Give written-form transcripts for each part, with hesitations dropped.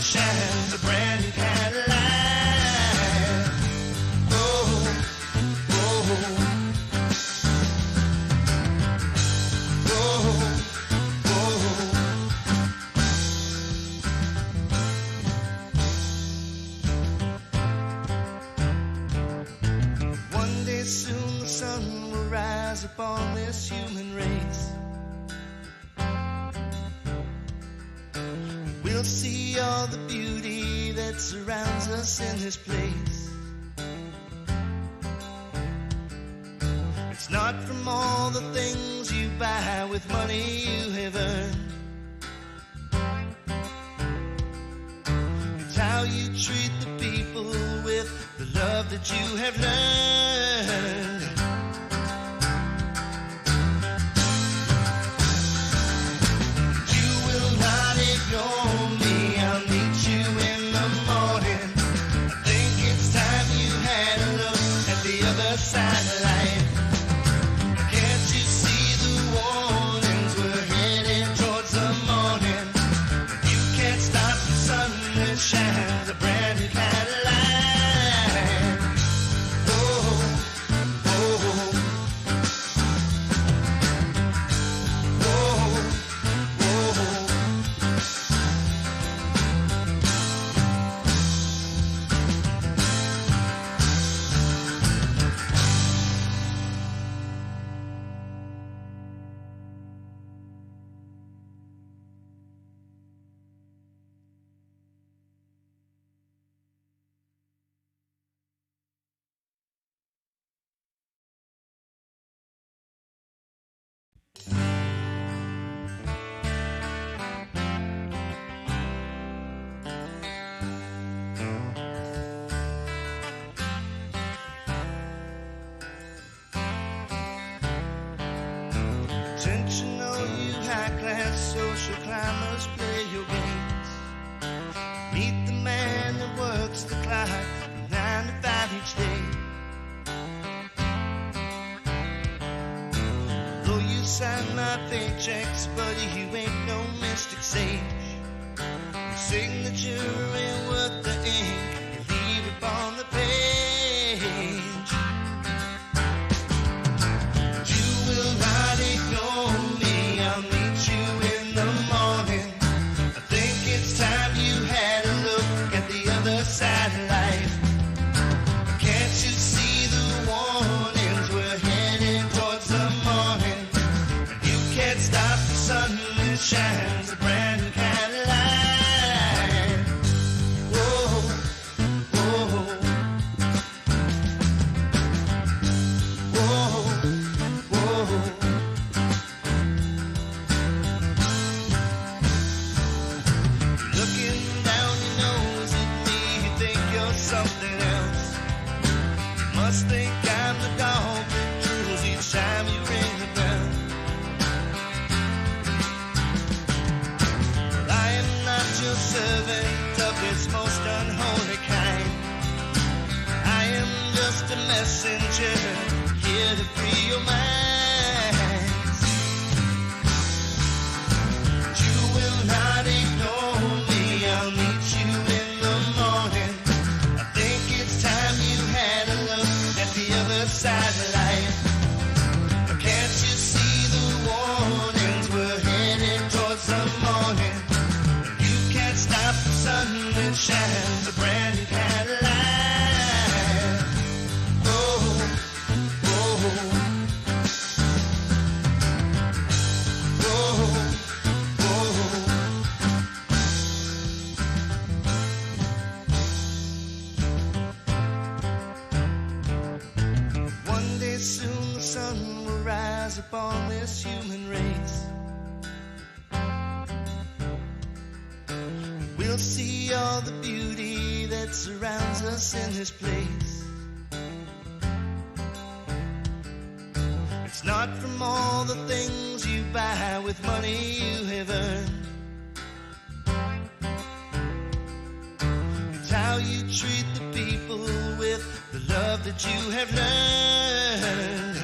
shines a brand new Cadillac. Oh, oh, oh, oh. One day soon the sun will rise upon this human race. We'll see all the beauty that surrounds us in this place. It's not from all the things you buy with money you have earned. It's how you treat the people with the love that you have learned. You will not ignore me, I'll meet you in the morning. I think it's time you had a look at the other side of life. Can't you see the warnings? We're headed towards the morning. You can't stop the sun that shines a brand new Cadillac. Oh, oh, oh, oh. Intentional, you high-class social climbers, play your games. Meet the man that works the clock from 9 to 5 each day. Though you sign my paychecks, buddy, you ain't no mystic sage. Your signature ain't worth the ink you leave upon the page. You will not ignore me, I'll meet you in the morning. I think it's time you had a look at the other side of life. Can't you see the warnings? We're heading towards the morning. You can't stop the sun that shines a brand new Cadillac. Whoa, whoa, whoa, whoa. Looking down your nose at me, you think you're something else. You must think I'm the dog that drools each time you ring the bell. Well, I am not your servant of its most unholy kind. I am just a messenger here to free your minds. You will not ignore me, I'll meet you in the morning. I think it's time you had a look at the other side of life. Can't you see the warnings? We're headed towards the morning. You can't stop the sun that shines a brand new Cadillac. Oh, oh, oh, oh. One day soon the sun will rise upon this human race. We'll see all the beauty that surrounds us in this place. It's not from all the things you buy with money you have earned. It's how you treat the people with the love that you have learned.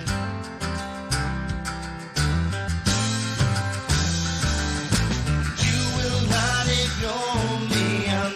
You will not ignore me, I'll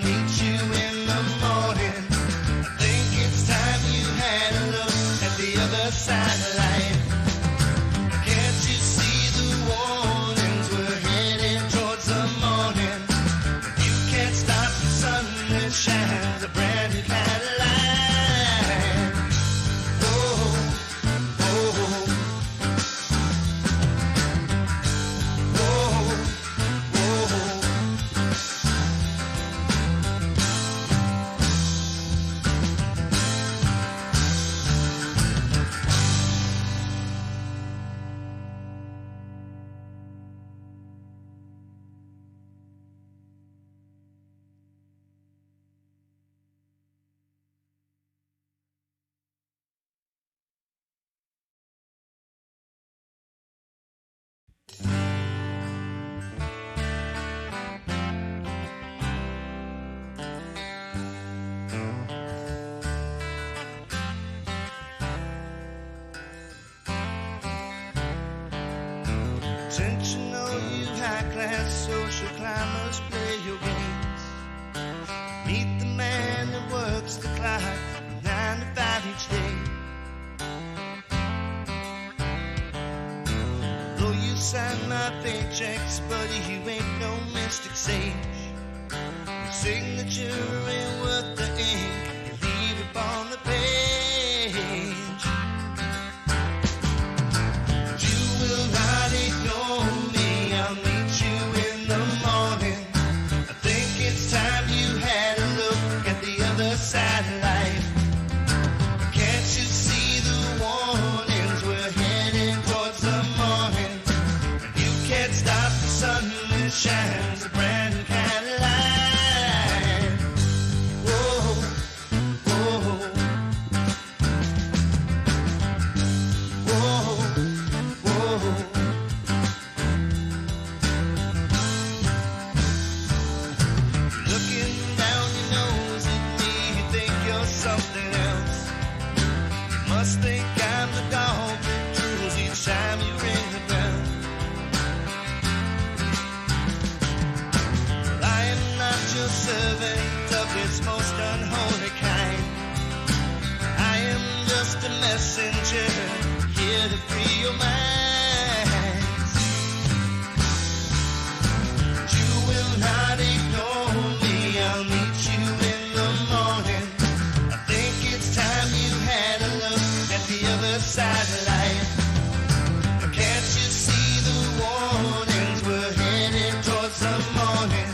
high-class social climbers, play your games. Meet the man that works the clock 9 to 5 each day. Though you sign my paychecks, buddy, you ain't no mystic sage. Your signature ain't worth the ink you leave upon the page. You will not ignore me, I'll meet you in the morning. I think it's time you had a look at the other side of life. Can't you see the warnings? We're heading towards the morning. And you can't stop the sun that shines a brand new kind of light. Whoa, whoa, whoa, whoa. Looking down your nose at me, you think you're something else. You must think I'm the dog that drools each time you ring the bell. Well, I am not your servant of its most unholy kind. I am just a messenger here to free your minds. You will not ignore me, I'll meet you in the morning. I think it's time you had a look at the other side of life. Can't you see the warnings? We're headed towards the morning.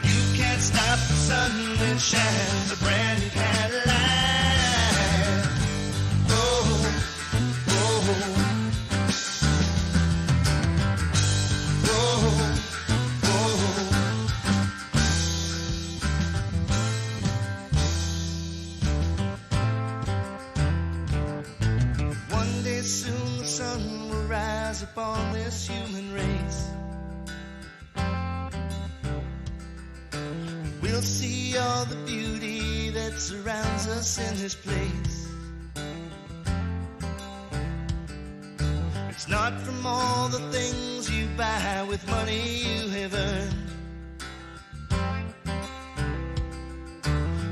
You can't stop the sun that shines a brand new kind of light. Oh, oh, oh, oh. One day soon the sun will rise upon this human race. We'll see all the beauty that surrounds us in this place. It's not from all the things you buy with money you have earned.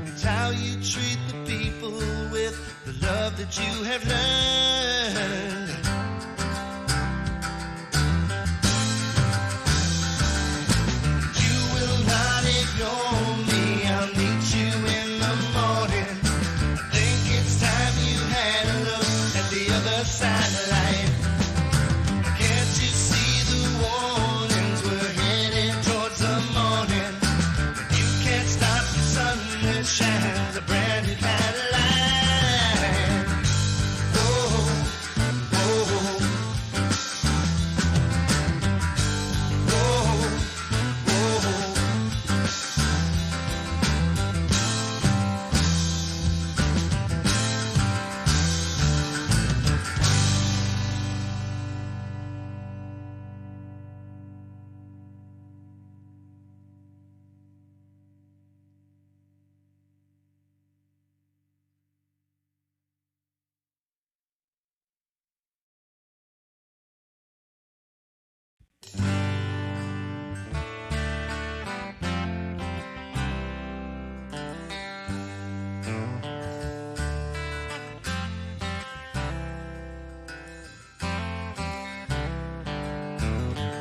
It's how you treat the people with the love that you have learned. You will not ignore me, I'll meet you in the morning. I think it's time you had a look at the other side of life. Can't you see the warnings? We're headed towards the morning. You can't stop the sun that shines a brand new kind of light. Oh, oh, oh, oh.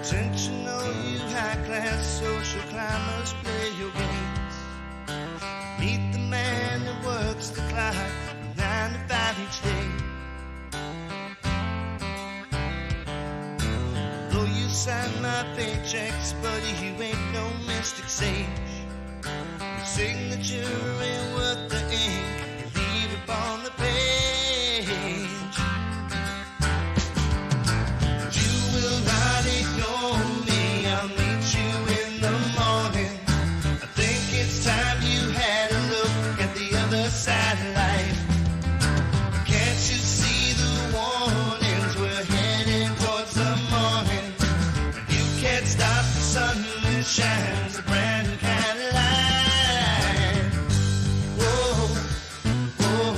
Attention all you high-class social climbers, play your games. Meet the man that works the clock 9 to 5 each day. Though you sign my paychecks, buddy, you ain't no mystic sage. Your signature ain't worth the ink you leave upon the page. You will not ignore me, I'll meet you in the morning. I think it's time you had a look at the other side of life. Can't you see the warnings? We're heading towards the morning. And you can't stop the sun that shines a brand new kind of light. Whoa, whoa,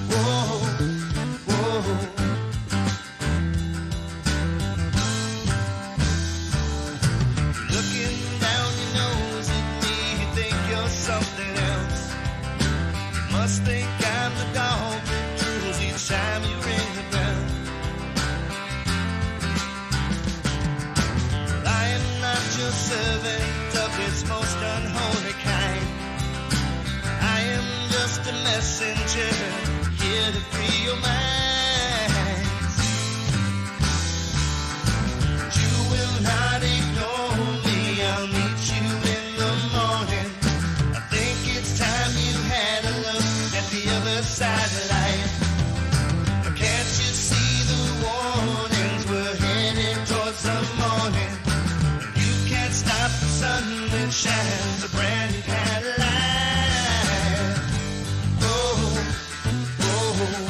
whoa, whoa. servant of its most unholy kind. I am just a messenger here to free your minds. You will not ignore me, I'll meet you in the morning. I think it's time you had a look at the other side of life. Can't you see the warnings? We're headed towards the morning. You can't stop the sun that shines a brand new kind of light. Oh, oh, oh.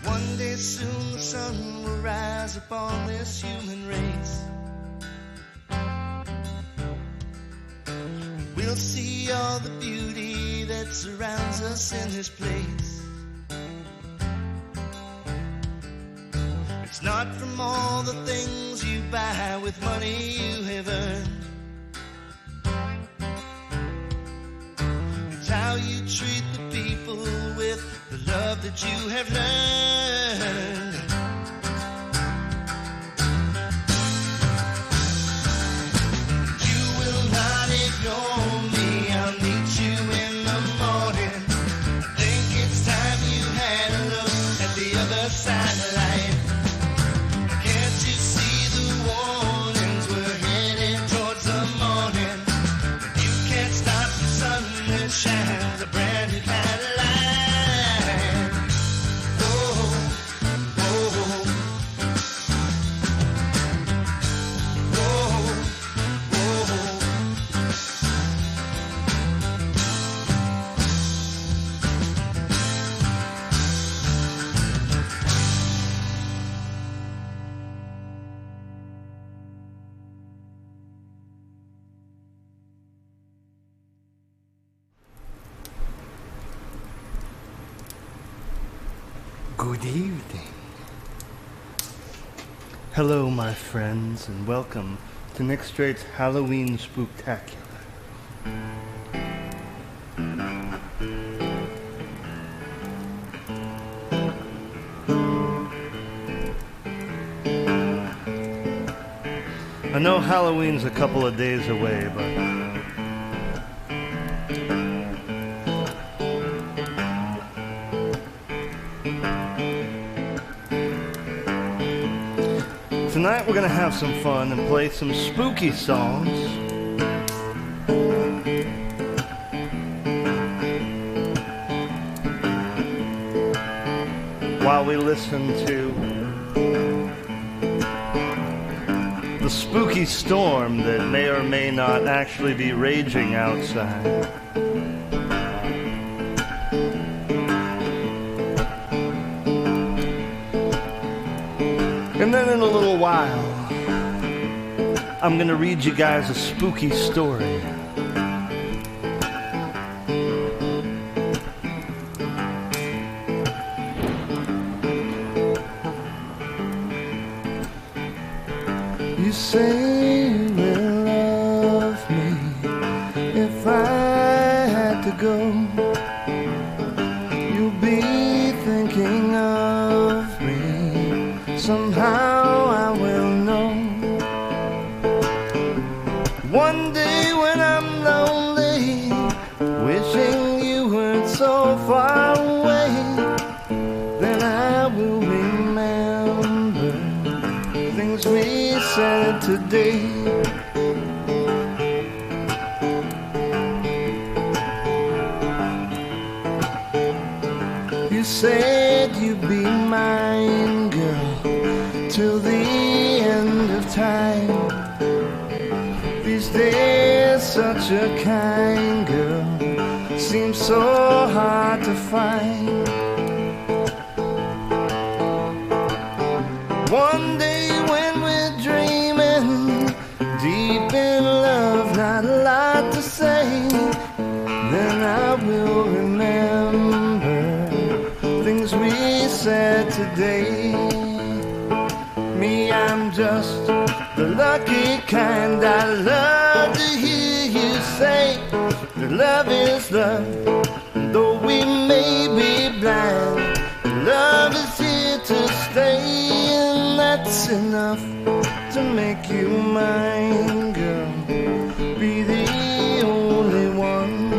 One day soon the sun will rise upon this human race. We'll see all the beauty that surrounds us in this place. It's not from all the things you buy with money you have earned. It's how you treat the people with the love that you have learned. You will not ignore me, I'll meet you in the morning. I think it's time you had a look at the other side of life. Can't you see the warnings? We're headed towards the morning. You can't stop the sun that shines a brand new kind of light. Oh, oh, oh, oh. Good evening. Hello, my friends, and welcome to Nick Straight's Halloween Spook-tacular. I know Halloween's a couple of days away, but tonight we're gonna have some fun and play some spooky songs. While we listen to the spooky storm that may or may not actually be raging outside. And then in a little while, I'm gonna read you guys a spooky story. You say you will love me if I had to go. You'll be thinking of me. Somehow I will know. One day when I'm lonely, wishing you weren't so far away, then I will remember things we said today. You said you'd be mine, girl, till the end of time. These days, such a kind girl seems so hard to find. One day when we're dreaming, deep in love, not a lot to say, then I will remember things we said today. Me, I'm just the lucky kind. I love to hear you say that love is love. Though we may be blind, love is here to stay, and that's enough to make you mine, girl. Be the only one.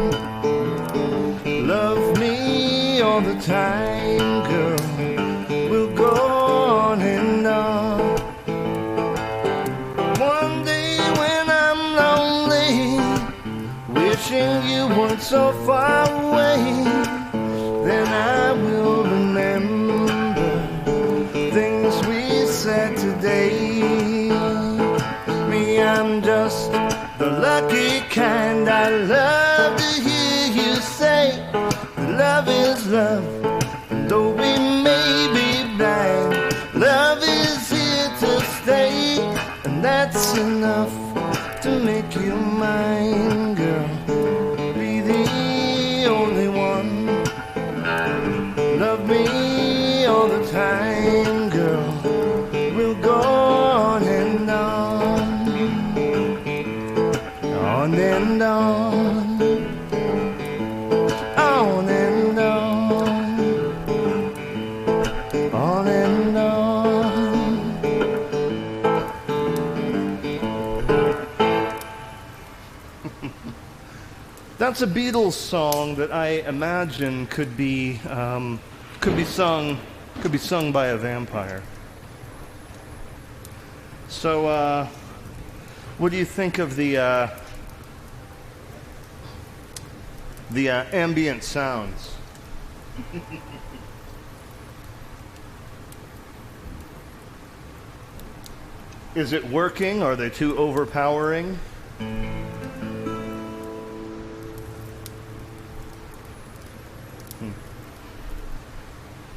Love me all the time, girl. We'll go on and on. One day when I'm lonely, wishing you weren't so far away, then I will remember things we said today. Me, I'm just the lucky kind. I love to hear you say that love is love. And though we may be blind, love is here to stay, and that's enough to make you mine, girl. Be the only one. Love me all the time, girl. We'll go on and on, on and on, on and on, on and on. That's a Beatles song that I imagine could be sung by a vampire. So, what do you think of the ambient sounds? Is it working? Are they too overpowering?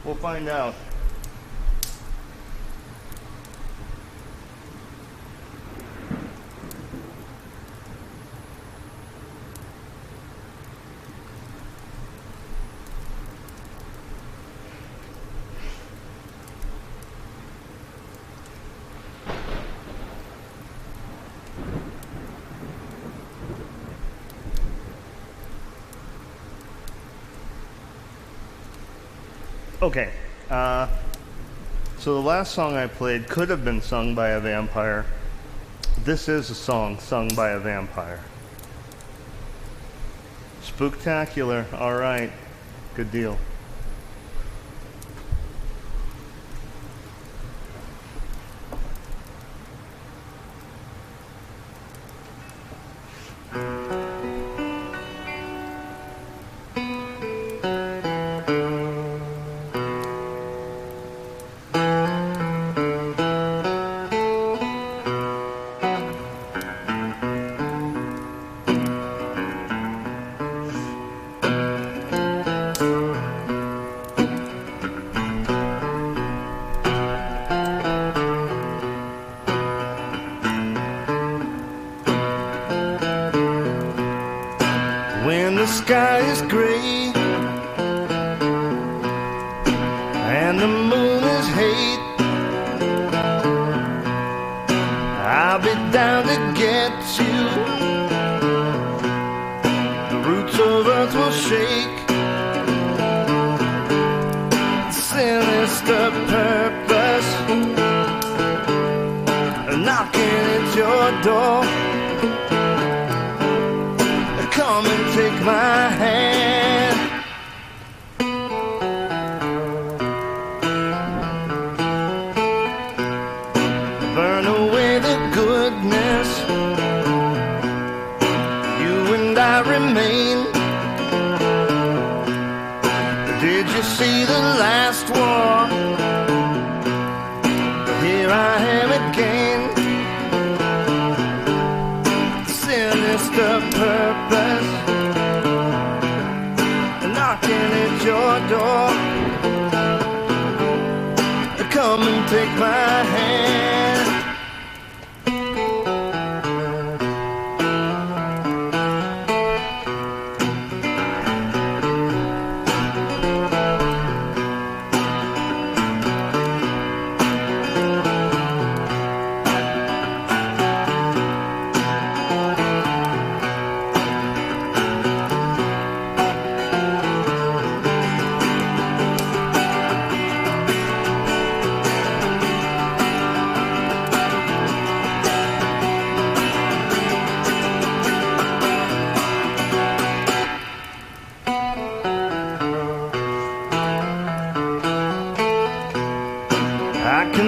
We'll find out. Okay, so the last song I played could have been sung by a vampire. This is a song sung by a vampire. Spook-tacular, all right, good deal. When the sky is gray and the moon is hate, I'll be down to get you. The roots of earth will shake, sinister purpose knocking at your door. Come and take my hand. Burn away the goodness. You and I remain. Did you see the last war? Here I am again. Sinister purpose knocking at your door. Come and take my hand.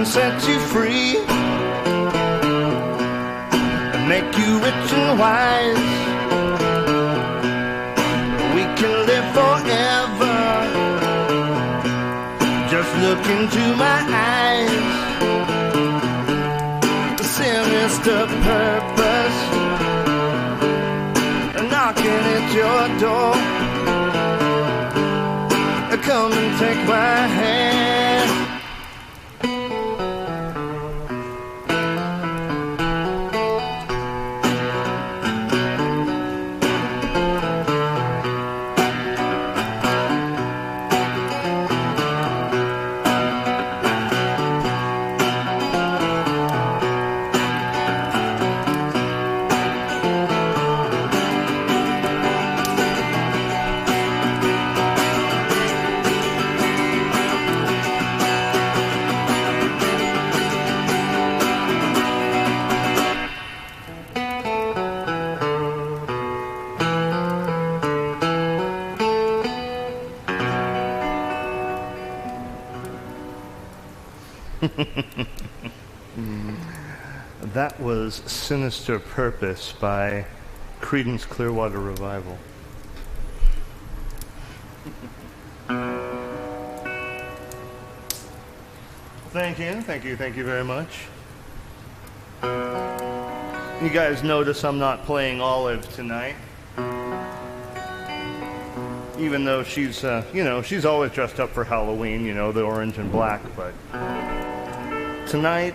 set you free and make you rich and wise. We can live forever. Just look into my eyes. The sinister purpose knocking at your door. Come and take my hand. That was Sinister Purpose by Creedence Clearwater Revival. Thank you very much. You guys notice I'm not playing Olive tonight. Even though she's, she's always dressed up for Halloween, the orange and black, but tonight,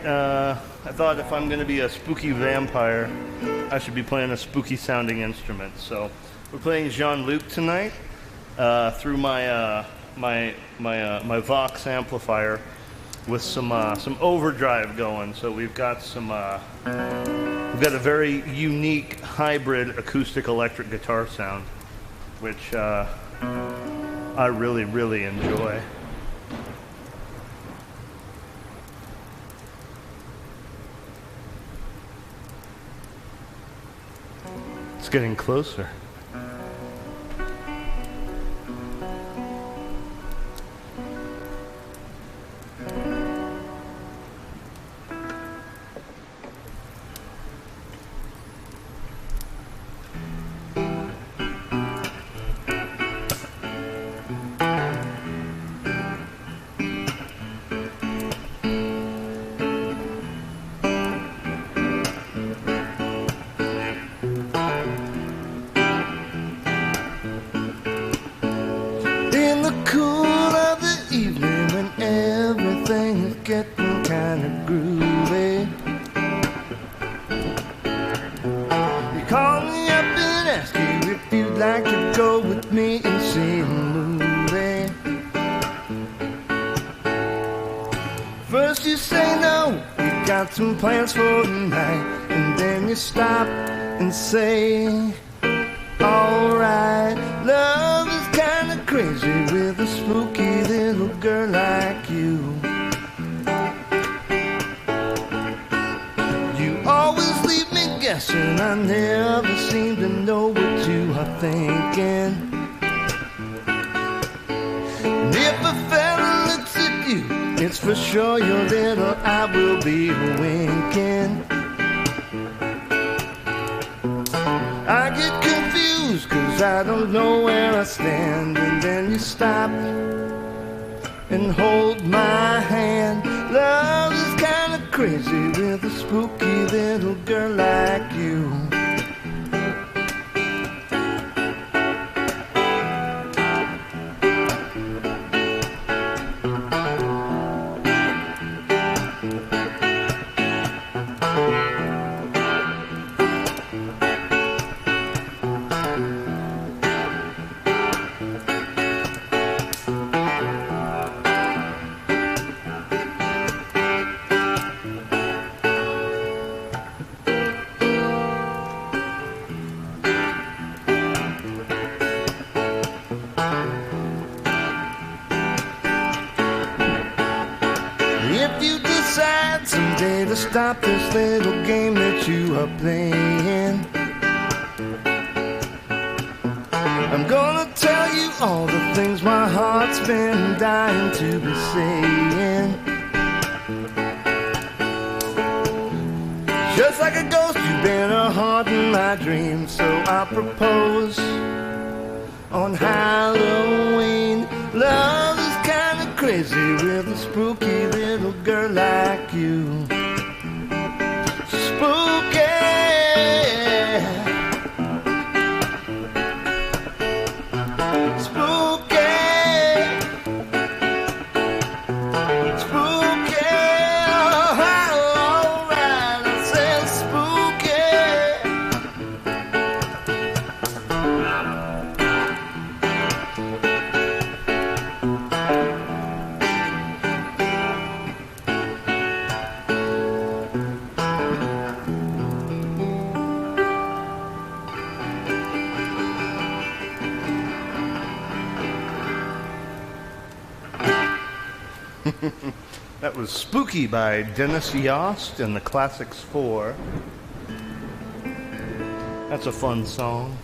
I thought if I'm going to be a spooky vampire, I should be playing a spooky sounding instrument. So we're playing Jean-Luc tonight through my Vox amplifier with some overdrive going. So we've got a very unique hybrid acoustic electric guitar sound, which I really, really enjoy. It's getting closer. Getting kind of groovy. You call me up and ask you if you'd like to go with me and see a movie. First you say no, you got some plans for tonight, and then you stop and say, alright. Love is kind of crazy with a spooky little girl like you. Guessing I never seem to know what you are thinking. And if a fella looks at you, it's for sure your little eye will be winking. I get confused cause I don't know where I stand, and then you stop and hold my hand. Love is kind of crazy with a spooky little girl like you. If you decide someday to stop this little game that you are playing, I'm gonna tell you all the things my heart's been dying to be saying. Just like a ghost, you've been a haunting my dreams. So I propose on Halloween. Love is kinda crazy with a spooky little girl like you. Spooky. That was Spooky by Dennis Yost and the Classics 4. That's a fun song.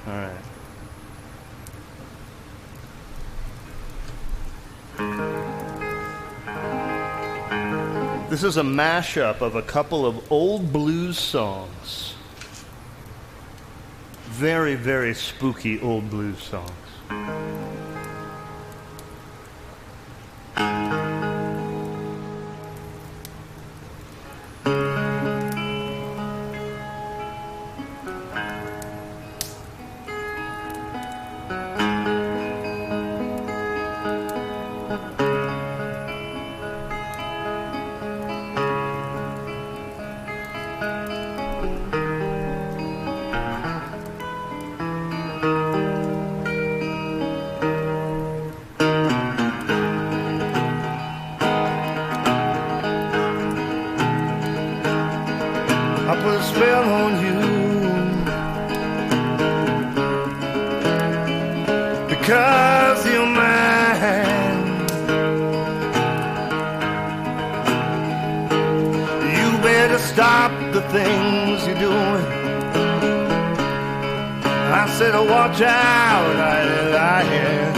All right. This is a mashup of a couple of old blues songs. Very, very spooky old blues songs. I put a spell on you because you're mine. You better stop the things you're doing. I said, oh, watch out, I hear.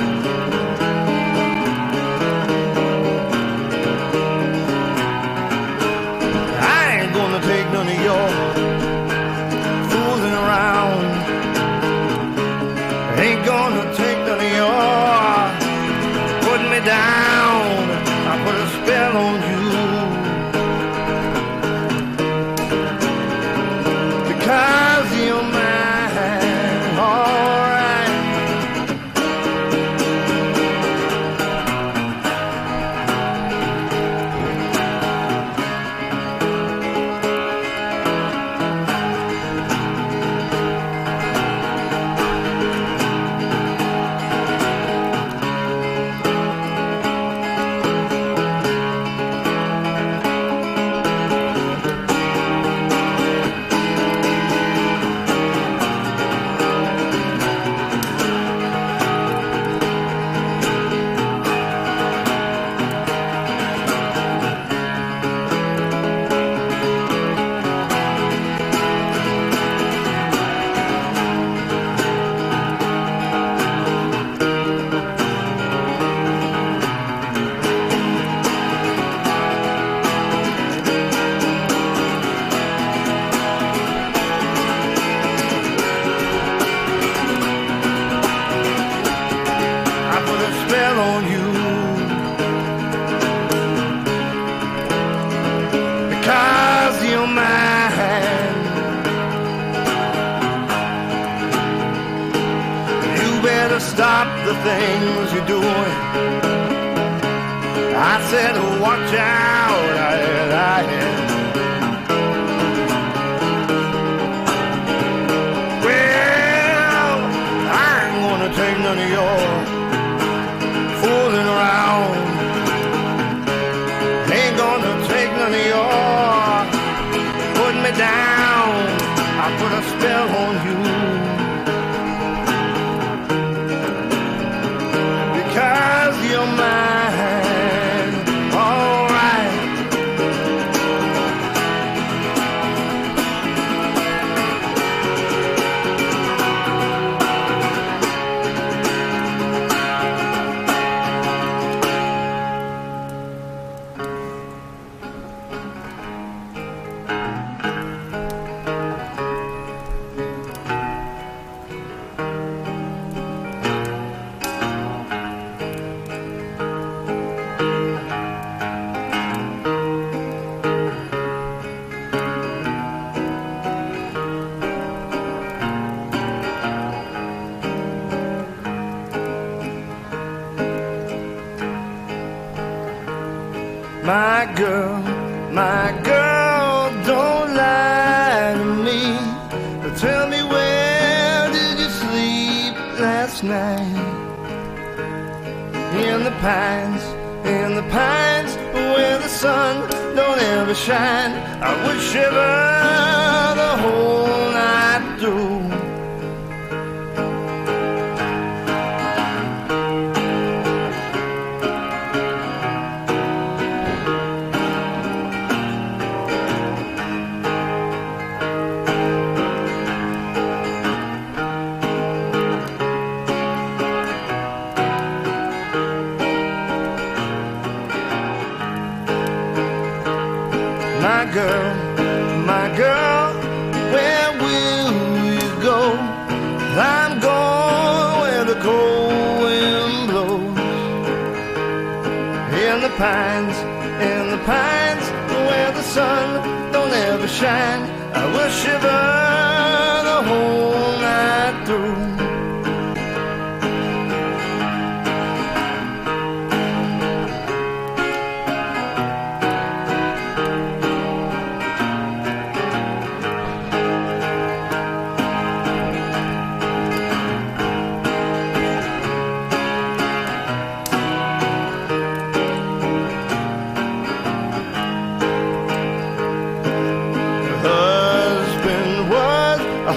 Take none of your fooling around. Ain't gonna take none of your putting me down. I put a spell on you because you're mine. All right. On you because you're mine. You better stop the things you're doing. I said, oh, watch out, I well, I ain't gonna take none of your fooling around. Ain't gonna take none of your putting me down. I put a spell on you because you're mine. All right. my girl, don't lie to me. Tell me, where did you sleep last night? In the pines, where the sun don't ever shine. I would shiver the whole night through. My girl, where will you go? I'm going where the cold wind blows. In the pines, where the sun don't ever shine. I will shiver the whole night through.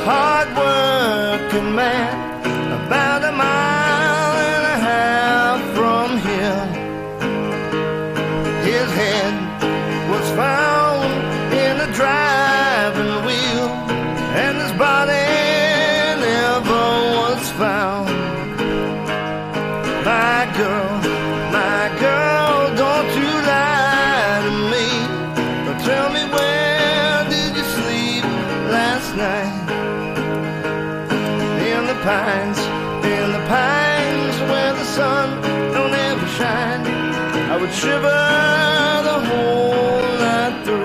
Hard-working man, about a mile and a half from here. His head was found in a driving wheel, and his body never was found. My girl, don't you lie to me. Tell me, where did you sleep last night? In the pines, where the sun don't ever shine. I would shiver the whole night through.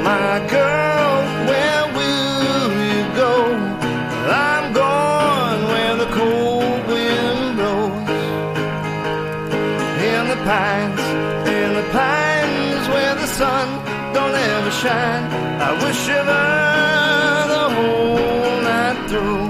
My girl, where will you go? I'm going where the cold wind blows. In the pines, where the sun don't ever shine. I will shiver the whole night through.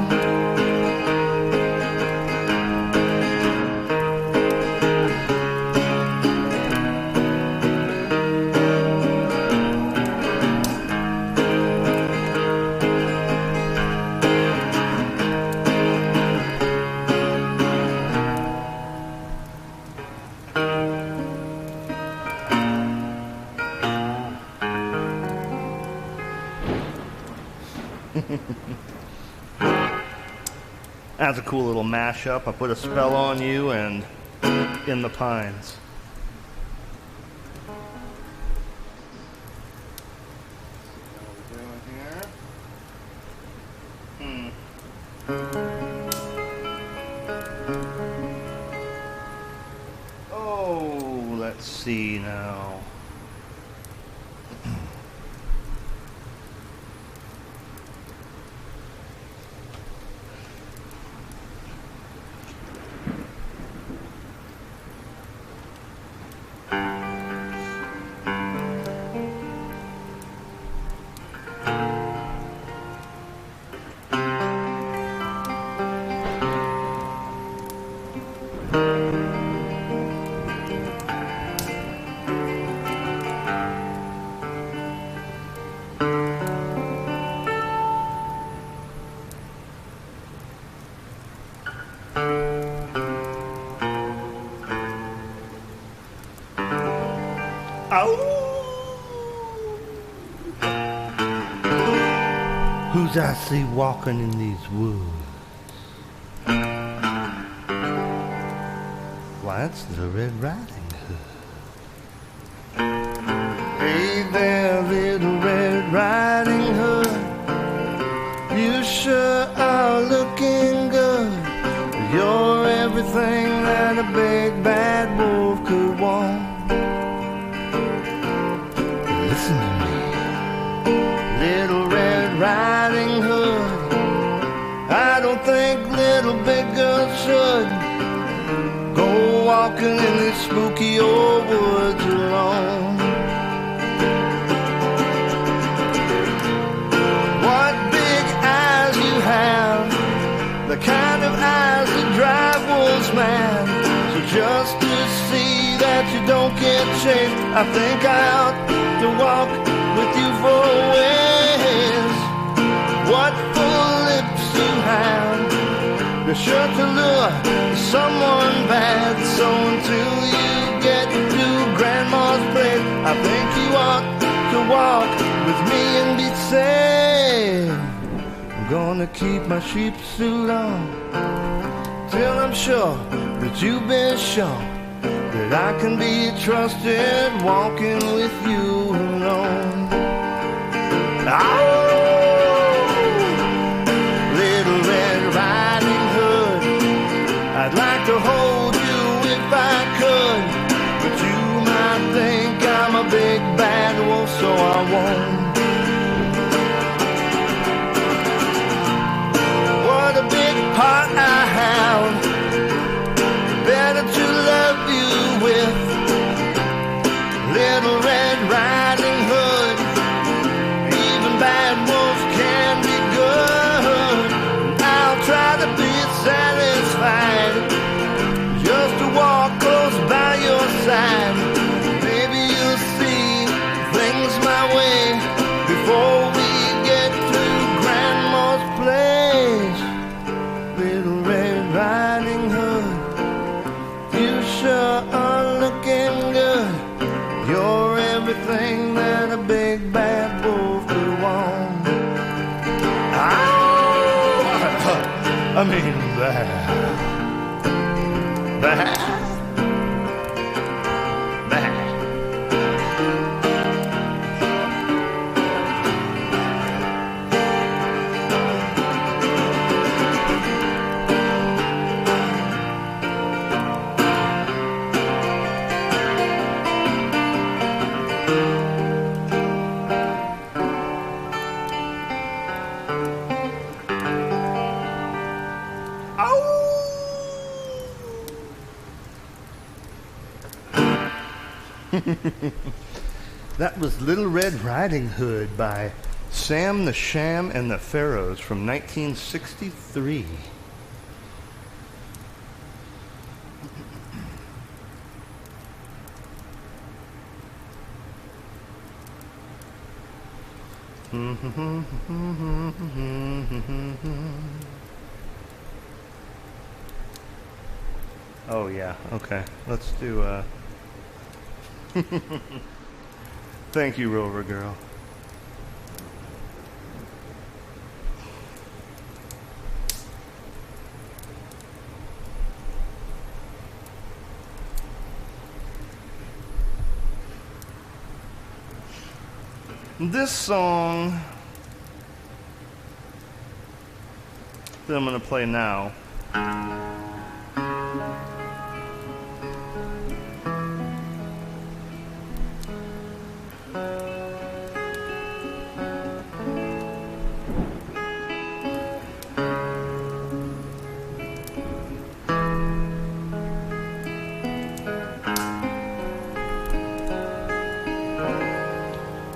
That's a cool little mashup. I put a spell on you and In the Pines. What are we doing here? Oh, let's see now. Who's I see walking in these woods? Why, it's the Red Riding Hood. Hey there, little Red Riding Hood. listen to me. Little Red Riding Hood, I don't think little big girls should go walking in these spooky old woods alone. What big eyes you have, the kind of eyes that drive wolves mad. So just to see that you don't get chased, I think I ought to walk with you for a ways. What full lips you have, they're sure to lure someone bad. So until you get to Grandma's place, I think you ought to walk with me and be safe. I'm gonna keep my sheep suit on till I'm sure that you've been sure that I can be trusted walking with you alone. Oh, Little Red Riding Hood, I'd like to hold you if I could, but you might think I'm a big bad wolf, so I won't. What a big heart I have, better to love you with. Little Red Riding Hood, even bad wolves can be good. I'll try to be satisfied just to walk close by your side. Maybe you'll see things my way before we get to Grandma's place. Little Red Riding Hood, you sure are looking good. You're everything that a big bad wolf could want. Oh, I mean bad. Bad. Bad. That was Little Red Riding Hood by Sam the Sham and the Pharaohs from 1963. Oh yeah, okay. Let's do Thank you, Rover Girl. This song that I'm going to play now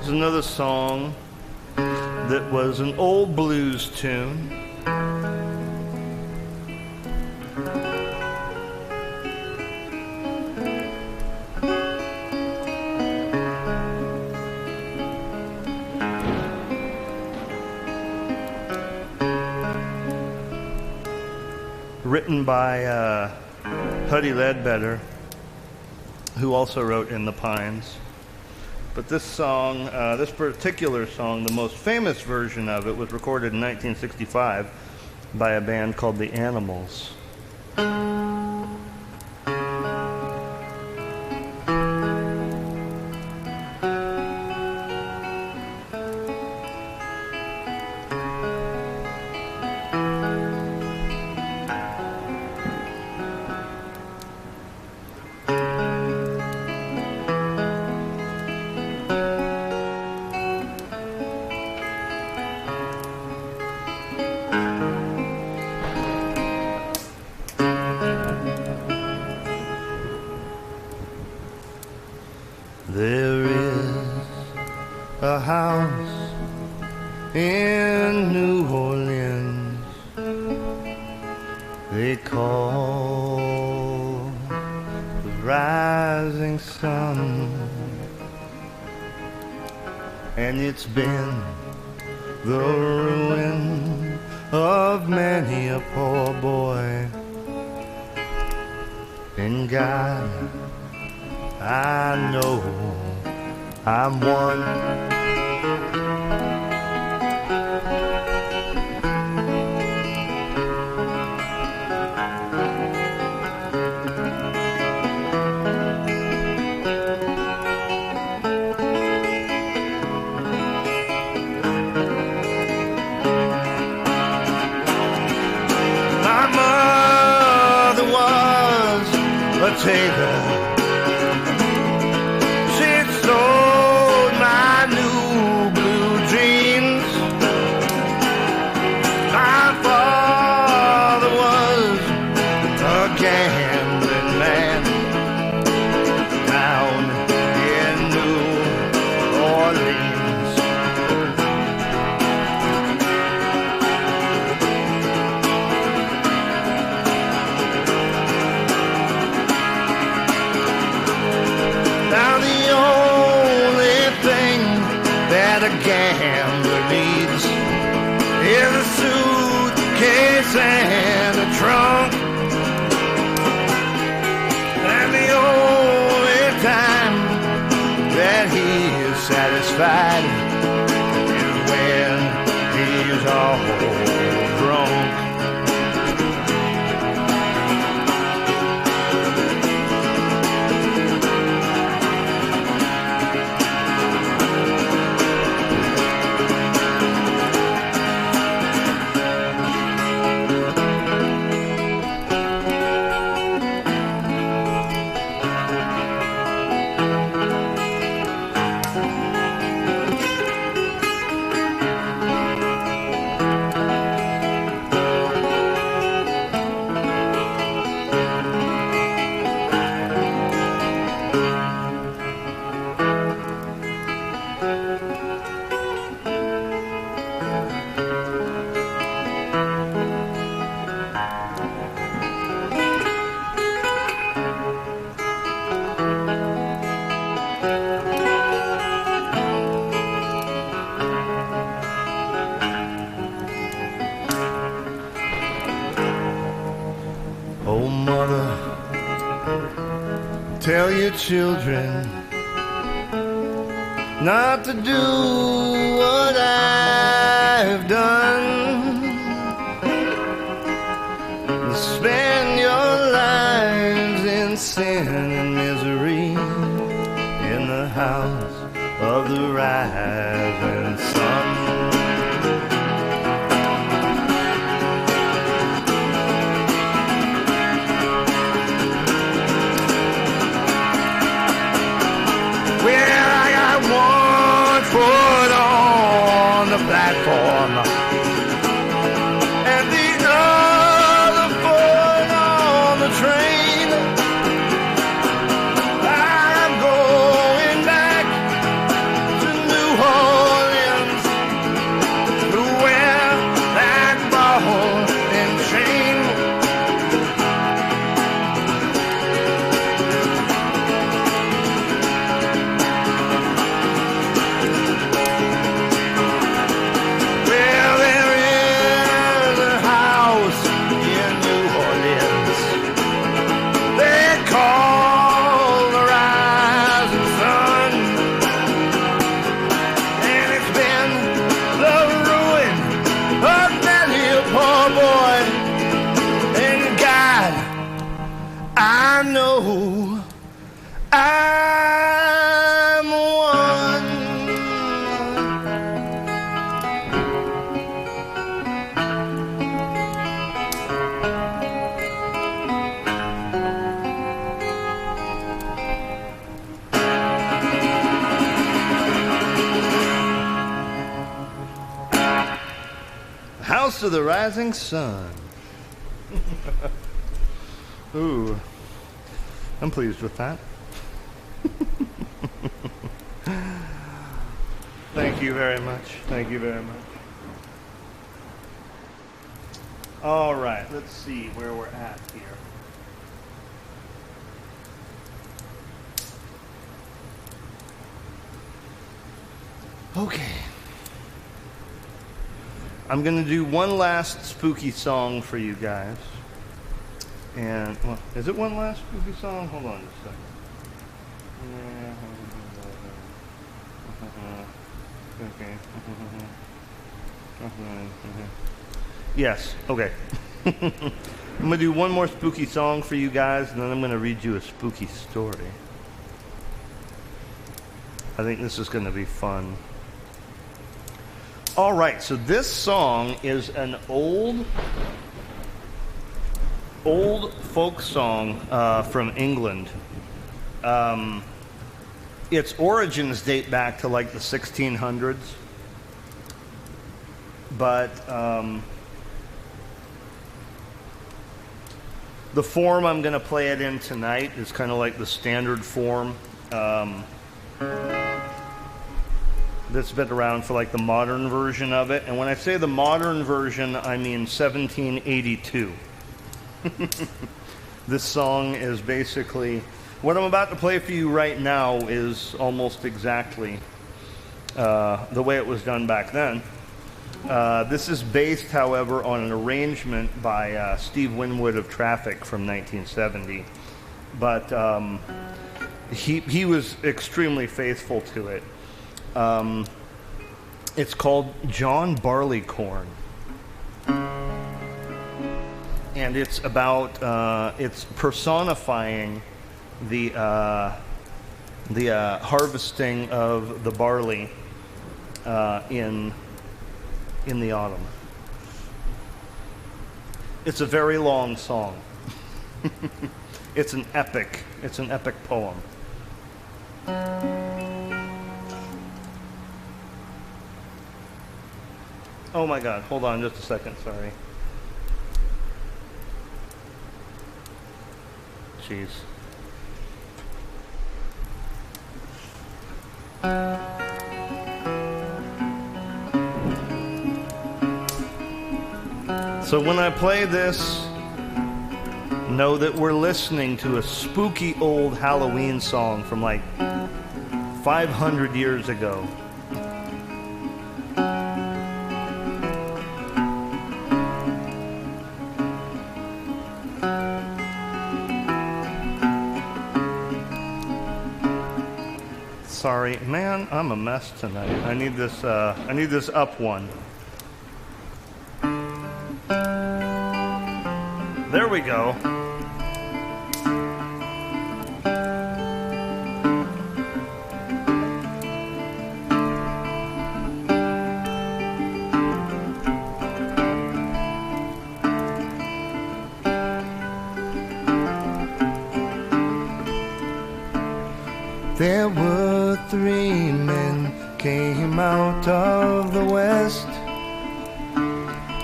is another song that was an old blues tune. Written by Huddy Ledbetter, who also wrote In the Pines. But this song, this particular song, the most famous version of it was recorded in 1965 by a band called The Animals. There is a house in New Orleans they call the Rising Sun, and it's been the ruin of many a poor boy. And God, I know I'm one. My mother was a tailor. She sewed my new blue jeans. My father was a gambling man down in New Orleans. Now the only thing that a gambler needs is a suitcase and a trunk. And the only time that he is satisfied is when he's all drunk. Oh, mother, tell your children not to do what I've done. Spend your lives in sin and misery in the house of the rising sun. Well, I got one foot on the platform and the other foot on the train. I'm going back to New Orleans to wear that ball and chain. Well, there is a house in New Orleans they call the Rising Sun, and it's been the ruin of many a poor boy. And God, I know I'm one. House of the Rising Sun. Ooh, I'm pleased with that. Thank you very much. Thank you very much. All right, let's see where we're at here. Okay. I'm going to do one last spooky song for you guys. And, well, is it one last spooky song? Hold on just a second. Okay. Yes, okay. I'm going to do one more spooky song for you guys, and then I'm going to read you a spooky story. I think this is going to be fun. All right, so this song is an old folk song from England. Its origins date back to like the 1600s, but the form I'm going to play it in tonight is kind of like the standard form that's been around for like the modern version of it. And when I say the modern version, I mean 1782. This song is basically, what I'm about to play for you right now is almost exactly the way it was done back then. This is based, however, on an arrangement by Steve Winwood of Traffic from 1970. But he was extremely faithful to it. It's called John Barleycorn. And it's about, it's personifying the harvesting of the barley in the autumn. It's a very long song. It's an epic poem. Oh my God, hold on just a second, sorry. Jeez. So when I play this, know that we're listening to a spooky old Halloween song from like 500 years ago. Sorry, man, I'm a mess tonight. I need this up one. There we go. There were three men came out of the west,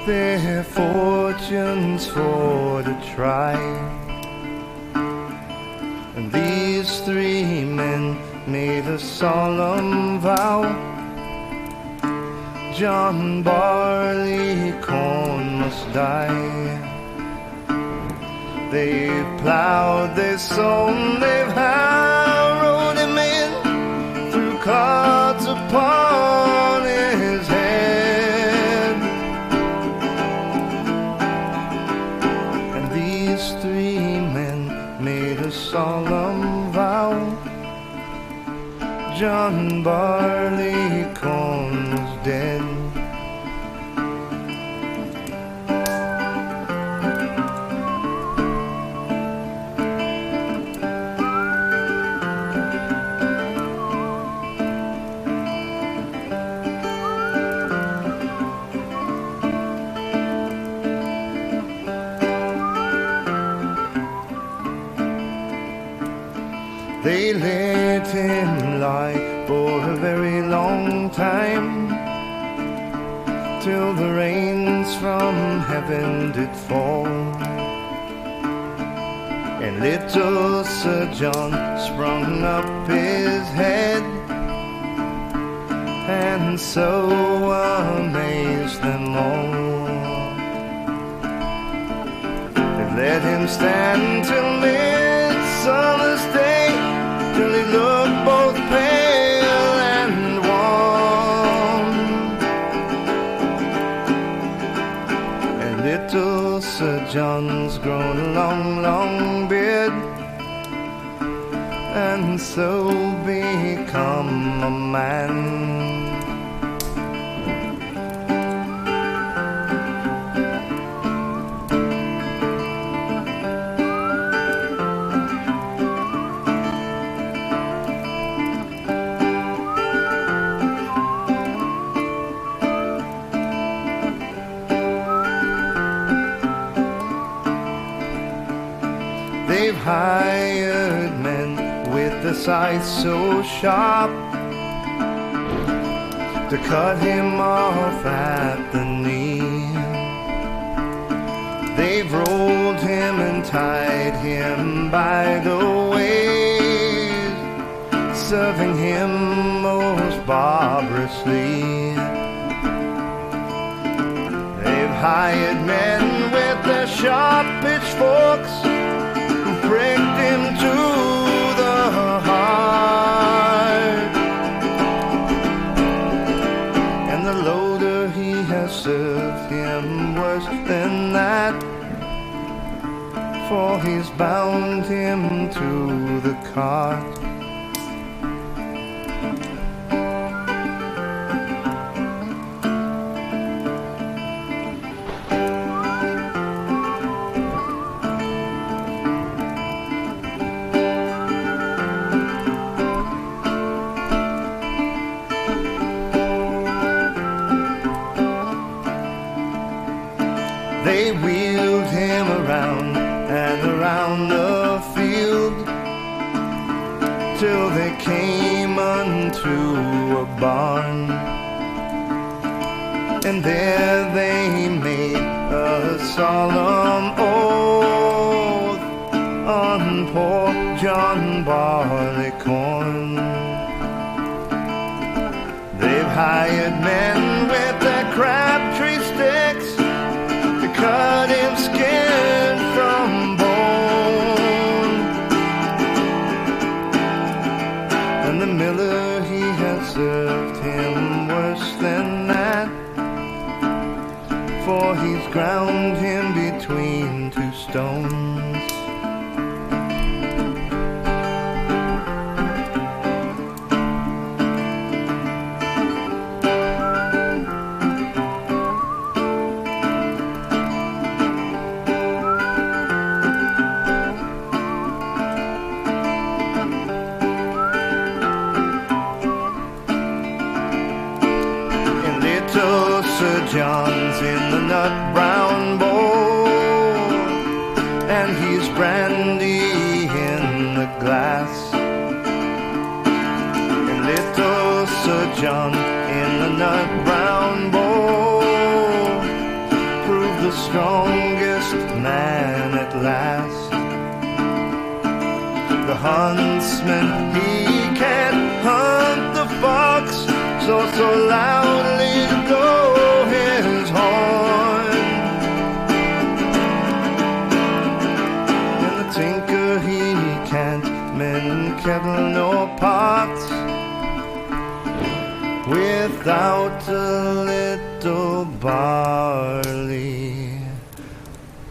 their fortunes for to try. And these three men made a solemn vow: John Barleycorn must die. They've plowed, they've sown, they've harrowed him in, threw clods upon his head. And these three men made a solemn vow: John Barleycorn was dead. They let him lie for a very long time, till the rains from heaven did fall, and little Sir John sprung up his head, and so amazed them all. They let him stand till midsummer's day, till he looked both pale and warm. And little Sir John's grown a long, long beard, and so become a man. They've hired men with the scythe so sharp to cut him off at the knee. They've rolled him and tied him by the waist, serving him most barbarously. They've hired men with their sharp pitchforks, pricked him to the heart. And the loader, he has served him worse than that, for he's bound him to the cart. They wheeled him around and around the field, till they came unto a barn. And there they made a solemn oath on poor John Barleycorn. They've hired men with their crabtree sticks to cut him skin from bone. And the miller, he has served him worse than that, for he's ground him between two stones. Sir John's in the nut brown bowl, and he's brandy in the glass. And little Sir John in the nut brown bowl proved the strongest man at last. The huntsman, he can't hunt the fox, so loudly to blow his horn. And the tinker, he can't mend kettle nor pots without a little barley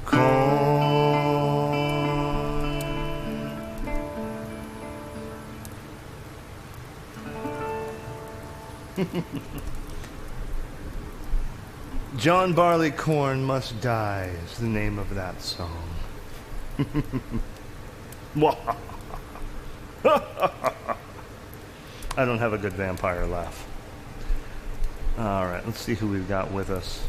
corn. John Barleycorn Must Die is the name of that song. I don't have a good vampire laugh. All right, let's see who we've got with us.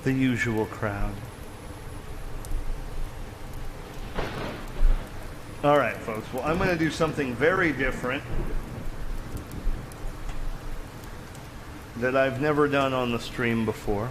The usual crowd. All right, folks. Well, I'm going to do something very different that I've never done on the stream before.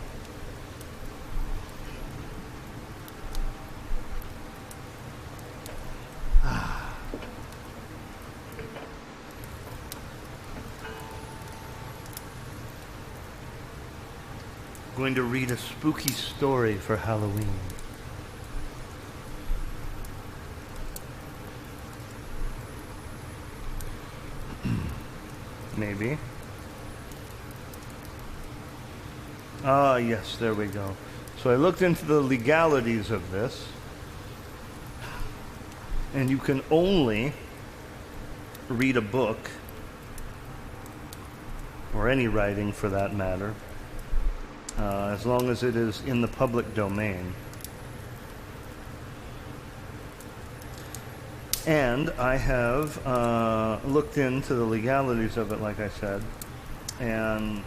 going to read a spooky story for Halloween. Maybe. Ah, yes, there we go. So I looked into the legalities of this, and you can only read a book, or any writing for that matter, as long as it is in the public domain. And I have looked into the legalities of it, like I said, and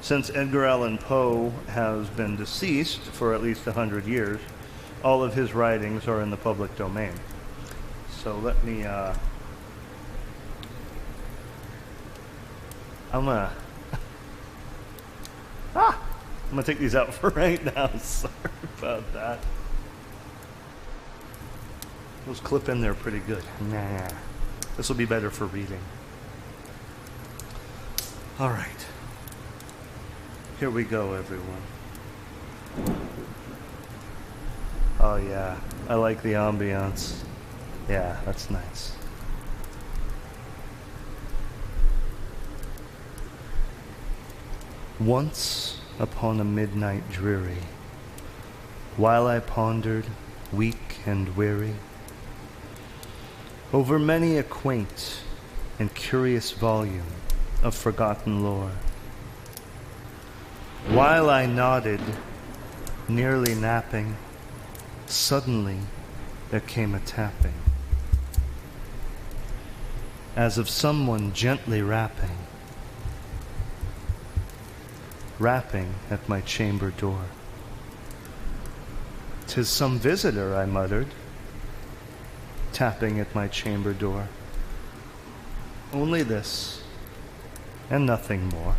since Edgar A. Poe has been deceased for at least 100 years, all of his writings are in the public domain. So let me, I'm gonna take these out for right now. Sorry about that. Those clip in there pretty good. Nah. This will be better for reading. All right. Here we go, everyone. Oh yeah, I like the ambiance. Yeah, that's nice. Once upon a midnight dreary, while I pondered, weak and weary, over many a quaint and curious volume of forgotten lore, while I nodded, nearly napping, suddenly there came a tapping, as of someone gently rapping at my chamber door. "'Tis some visitor," I muttered, tapping at my chamber door. Only this, and nothing more.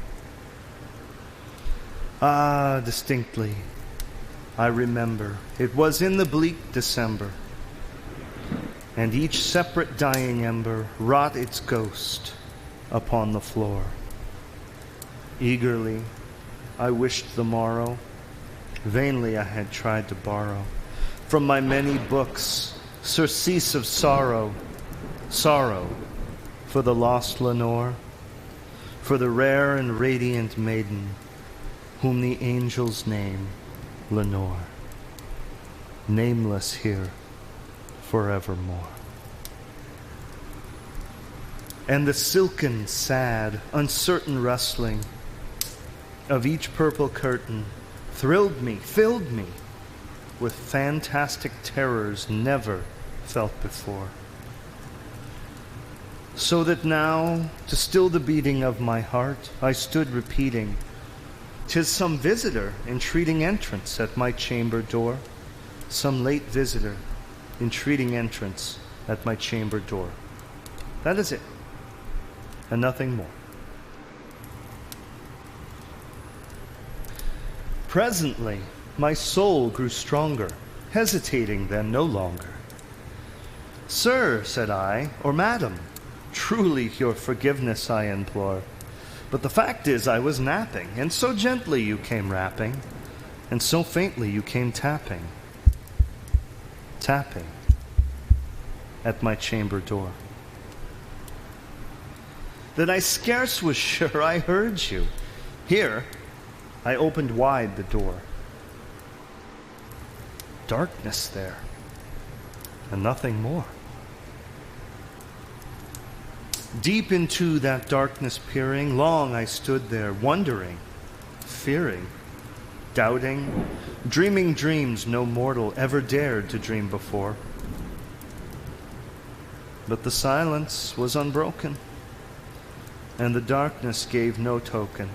Ah, distinctly, I remember, it was in the bleak December, and each separate dying ember wrought its ghost upon the floor. Eagerly, I wished the morrow. Vainly I had tried to borrow from my many books surcease of sorrow, sorrow for the lost Lenore, for the rare and radiant maiden whom the angels name Lenore, nameless here forevermore. And the silken, sad, uncertain rustling of each purple curtain thrilled me, filled me with fantastic terrors never felt before. So that now, to still the beating of my heart, I stood repeating, "'Tis some visitor entreating entrance at my chamber door, some late visitor entreating entrance at my chamber door." That is it, and nothing more. Presently, my soul grew stronger, hesitating then no longer. "Sir," said I, "or madam, truly your forgiveness I implore. But the fact is I was napping, and so gently you came rapping, and so faintly you came tapping, tapping at my chamber door, that I scarce was sure I heard you. Here, I opened wide the door. Darkness there, and nothing more. Deep into that darkness peering, long I stood there, wondering, fearing, doubting, dreaming dreams no mortal ever dared to dream before. But the silence was unbroken, and the darkness gave no token,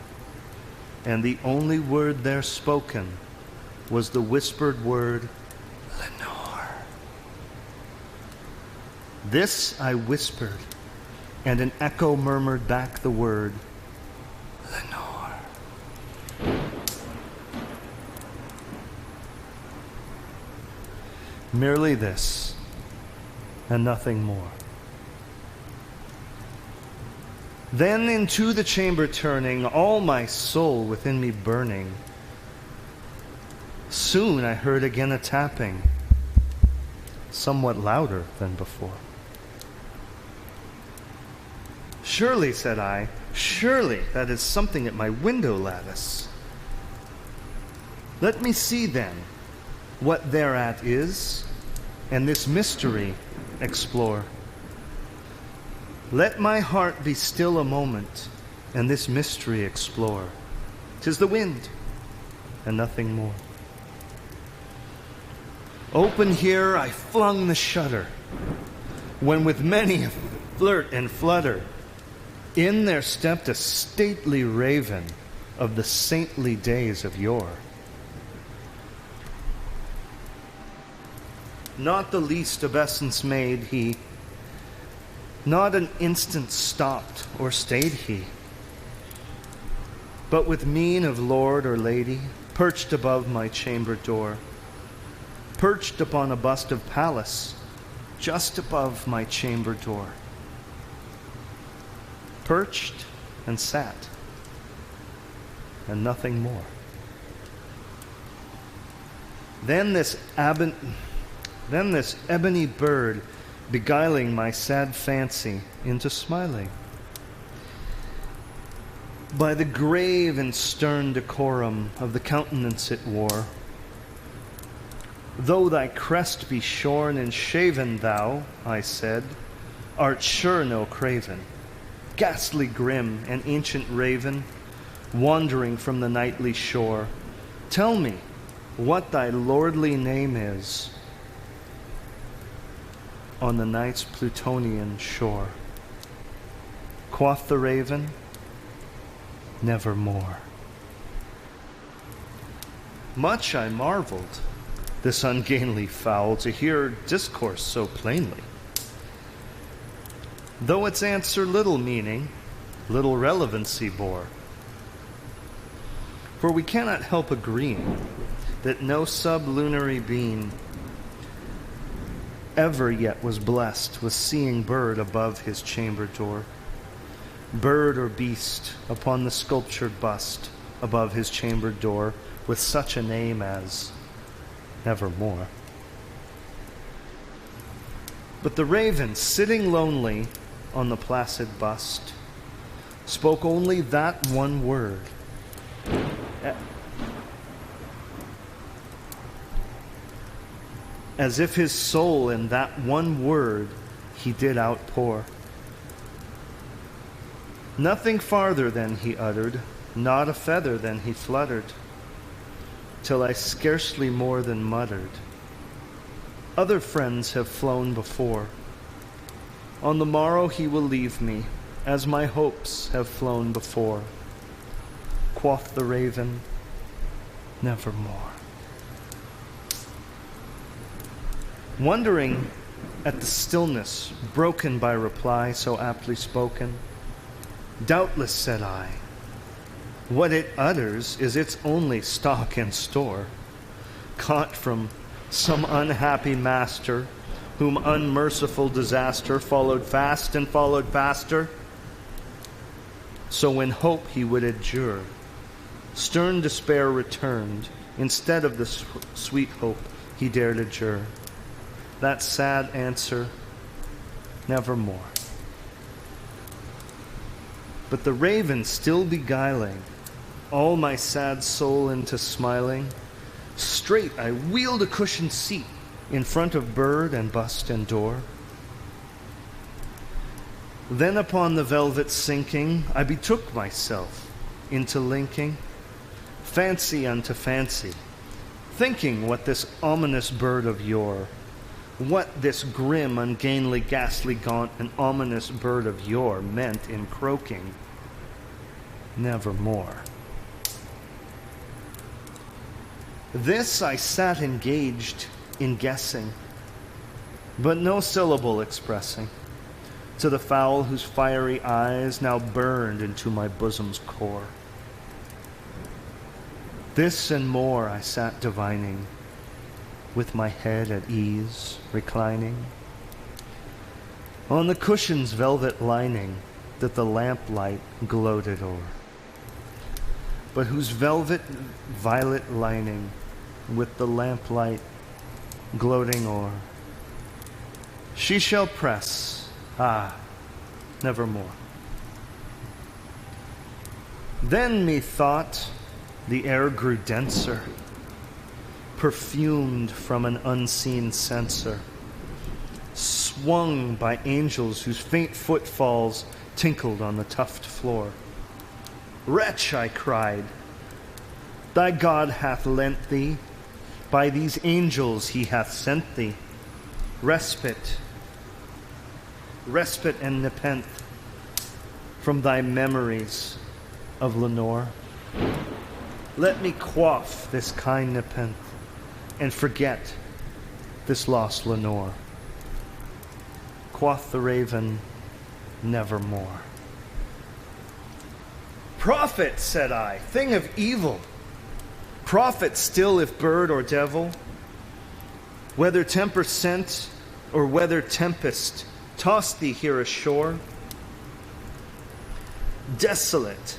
and the only word there spoken was the whispered word, "Lenore." This I whispered, and an echo murmured back the word, "Lenore." Merely this, and nothing more. Then into the chamber turning, all my soul within me burning, soon I heard again a tapping, somewhat louder than before. Surely, said I, surely that is something at my window lattice. Let me see then what thereat is, and this mystery explore. Let my heart be still a moment, and this mystery explore. 'Tis the wind, and nothing more. Open here I flung the shutter, when with many a flirt and flutter, in there stepped a stately raven of the saintly days of yore. Not the least obeisance made he, not an instant stopped or stayed he, but with mien of lord or lady, perched above my chamber door, perched upon a bust of Pallas, just above my chamber door, perched and sat, and nothing more. Then this ebony bird beguiling my sad fancy into smiling. By the grave and stern decorum of the countenance it wore, though thy crest be shorn and shaven, thou, I said, art sure no craven, ghastly grim and ancient raven, wandering from the nightly shore. Tell me what thy lordly name is on the night's Plutonian shore. Quoth the raven, nevermore. Much I marveled, this ungainly fowl, to hear discourse so plainly, though its answer little meaning, little relevancy bore. For we cannot help agreeing that no sublunary being ever yet was blessed with seeing bird above his chamber door, bird or beast upon the sculptured bust above his chamber door, with such a name as Nevermore. But the raven, sitting lonely on the placid bust, spoke only that one word, as if his soul in that one word he did outpour. Nothing farther than he uttered, not a feather than he fluttered, till I scarcely more than muttered, other friends have flown before. On the morrow he will leave me, as my hopes have flown before. Quoth the raven, nevermore. Wondering at the stillness broken by reply so aptly spoken, doubtless, said I, what it utters is its only stock and store, caught from some unhappy master, whom unmerciful disaster followed fast and followed faster. So when hope he would adjure, stern despair returned, instead of the sweet hope he dared adjure. That sad answer, nevermore. But the raven still beguiling all my sad soul into smiling, straight I wheeled a cushioned seat in front of bird and bust and door. Then upon the velvet sinking, I betook myself into linking fancy unto fancy, thinking what this ominous bird of yore, what this grim, ungainly, ghastly, gaunt, and ominous bird of yore meant in croaking, nevermore. This I sat engaged in guessing, but no syllable expressing, to the fowl whose fiery eyes now burned into my bosom's core. This and more I sat divining, with my head at ease reclining on the cushion's velvet lining, that the lamplight gloated o'er, but whose velvet violet lining with the lamplight gloating o'er, she shall press, nevermore. Then methought the air grew denser, perfumed from an unseen censer, swung by angels whose faint footfalls tinkled on the tufted floor. Wretch, I cried, thy God hath lent thee, by these angels he hath sent thee, respite and nepenthe from thy memories of Lenore. Let me quaff this kind nepenthe and forget this lost Lenore. Quoth the raven, nevermore. Prophet, said I, thing of evil, prophet still if bird or devil, whether temper sent or whether tempest tossed thee here ashore, desolate,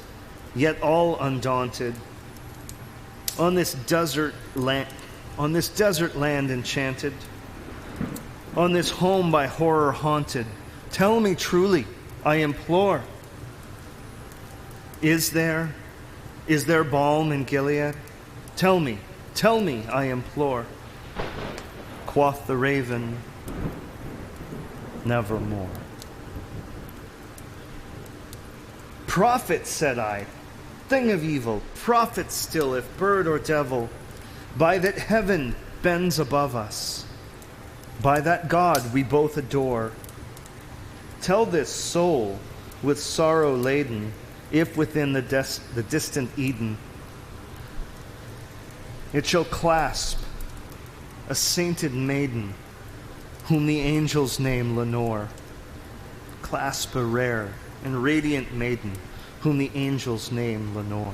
yet all undaunted, on this desert land enchanted, on this home by horror haunted, tell me truly, I implore, is there balm in Gilead? Tell me, I implore. Quoth the raven, nevermore. Prophet, said I, thing of evil, prophet still if bird or devil, by that heaven bends above us, by that God we both adore, tell this soul with sorrow laden, if within the distant Eden it shall clasp a sainted maiden whom the angels name Lenore, clasp a rare and radiant maiden whom the angels name Lenore.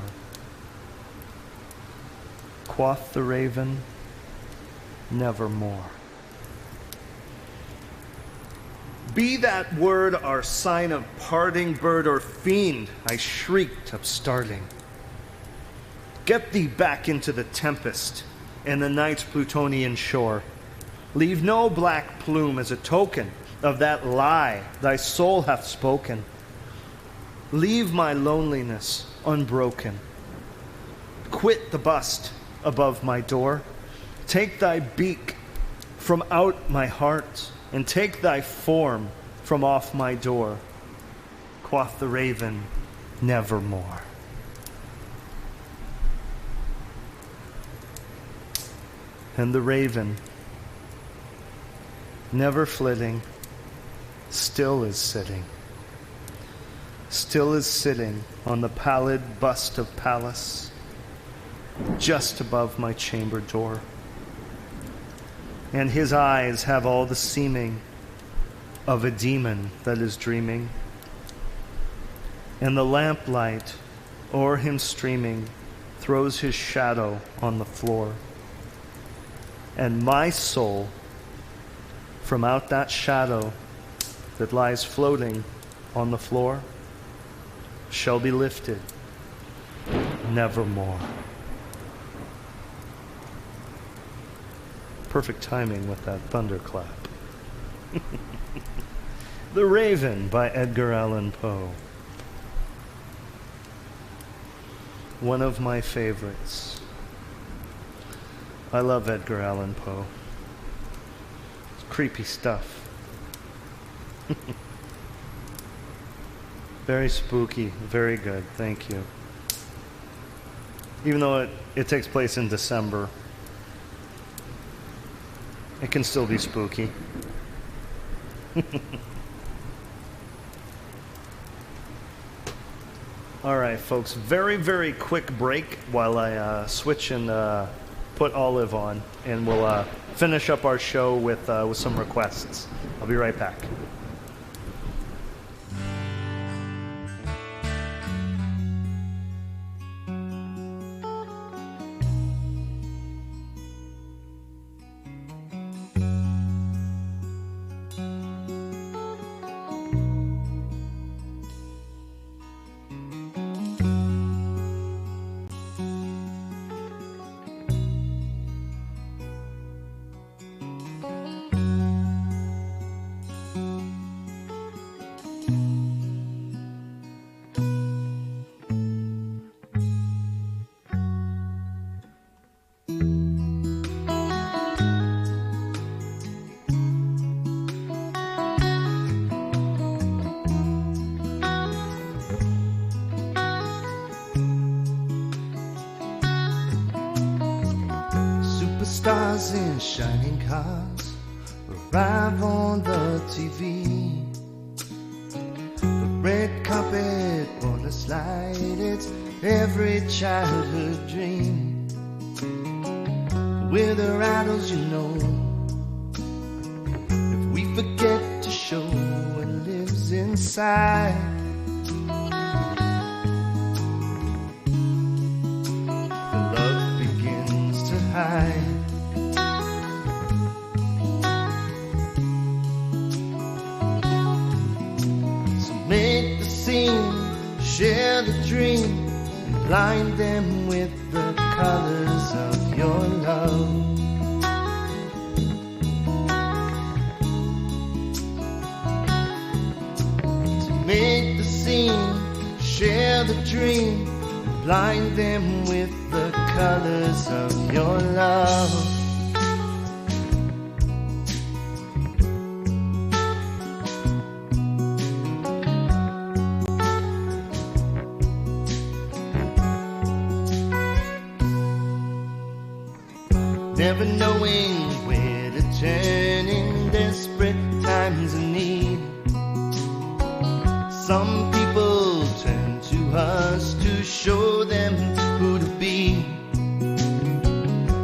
Quoth the raven, nevermore. Be that word our sign of parting, bird or fiend, I shrieked, upstarting. Get thee back into the tempest and the night's Plutonian shore. Leave no black plume as a token of that lie thy soul hath spoken. Leave my loneliness unbroken. Quit the bust above my door. Take thy beak from out my heart, and take thy form from off my door. Quoth the raven, nevermore. And the raven, never flitting, still is sitting on the pallid bust of Pallas, just above my chamber door. And his eyes have all the seeming of a demon that is dreaming, and the lamplight o'er him streaming throws his shadow on the floor. And my soul, from out that shadow that lies floating on the floor, shall be lifted nevermore. Perfect timing with that thunderclap. The Raven by Edgar Allan Poe. One of my favorites. I love Edgar Allan Poe. It's creepy stuff. Very spooky, very good, thank you. Even though it takes place in December, it can still be spooky. All right, folks, very, very quick break while I switch and put Olive on, and we'll finish up our show with some requests. I'll be right back. stars in shining cars arrive on the TV. The red carpet on the slide, it's every childhood dream. With the rattles, you know, if we forget to show what lives inside, the love begins to hide. So make the scene, share the dream, and blind them with the colors of your love. To make the scene, share the dream, blind them with the colors of your love. Never knowing where to turn in desperate times of need. Some people turn to us to show them who to be.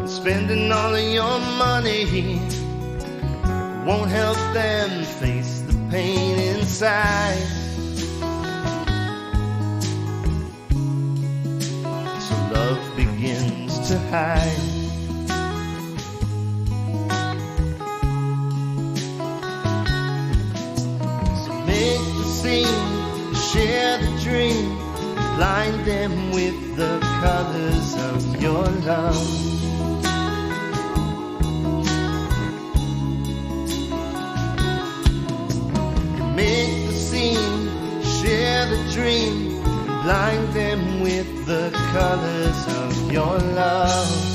Spending all of your money won't help them face the pain inside. So love begins to hide. Share the dream, blind them with the colors of your love. Make the scene, share the dream, blind them with the colors of your love.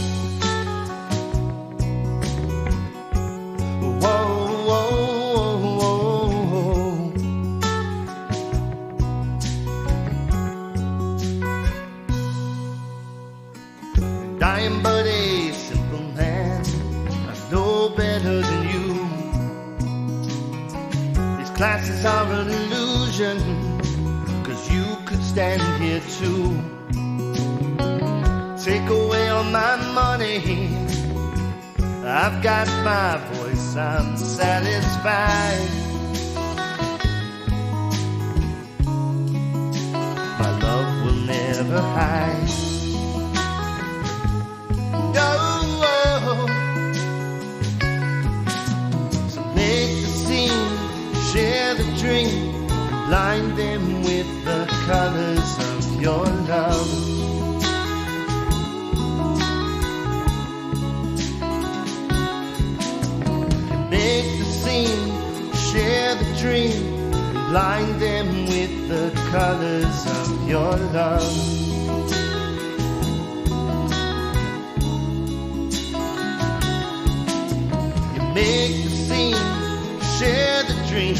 I am but a simple man, I know better than you. These classes are an illusion, 'cause you could stand here too. Take away all my money, I've got my voice, I'm satisfied. My love will never hide. So make the scene, share the dream, blind them with the colors of your love. Make the scene, share the dream, blind them with the colors of your love. Make the scene, share the dream,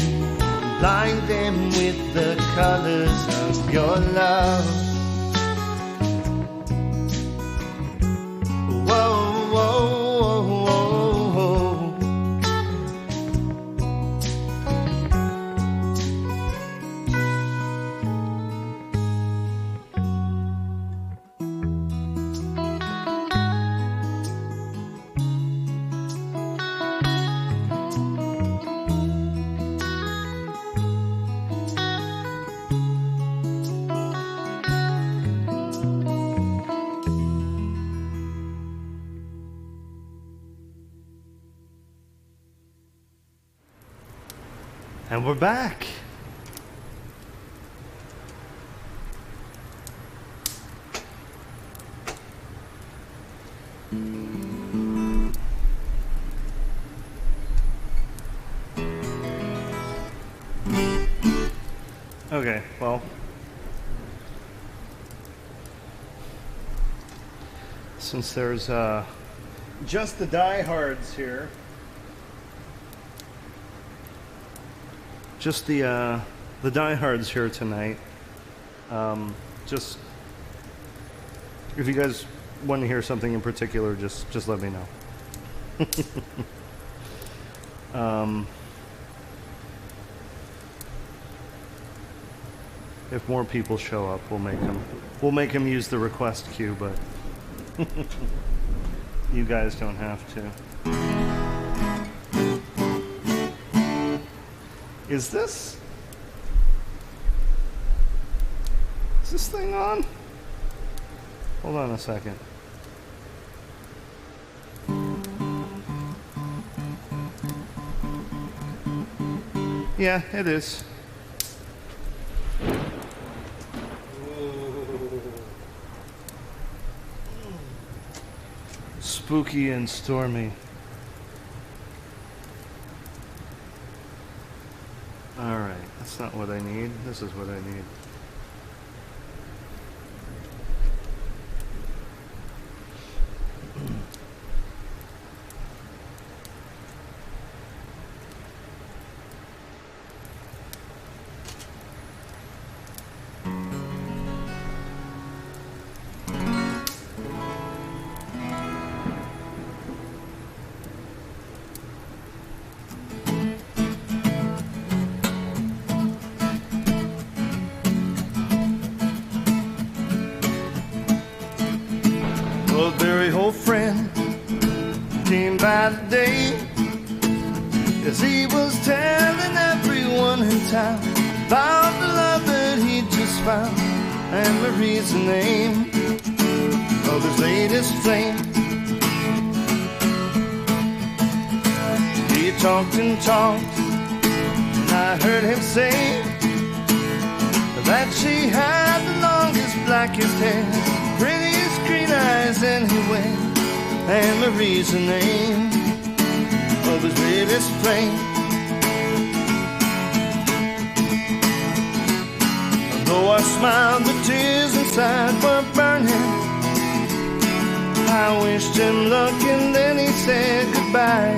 blind them with the colors of your love. Whoa, whoa, whoa, whoa. And we're back. Okay, well, since there's just the diehards here, just the diehards here tonight. Just if you guys want to hear something in particular, just let me know. If more people show up, we'll make him use the request queue, but you guys don't have to. Is this thing on? Hold on a second. Yeah, it is. Spooky and stormy. Alright, that's not what I need. This is what I need. A very old friend came by today as he was telling everyone in town about the love that he just found. And Marie's the name of his latest flame. He talked and talked, and I heard him say that she had the longest, blackest hair, prettiest green eyes anyway. And Marie's the name of his latest flame. Though I smiled, the tears inside were burning. I wished him luck and then he said goodbye.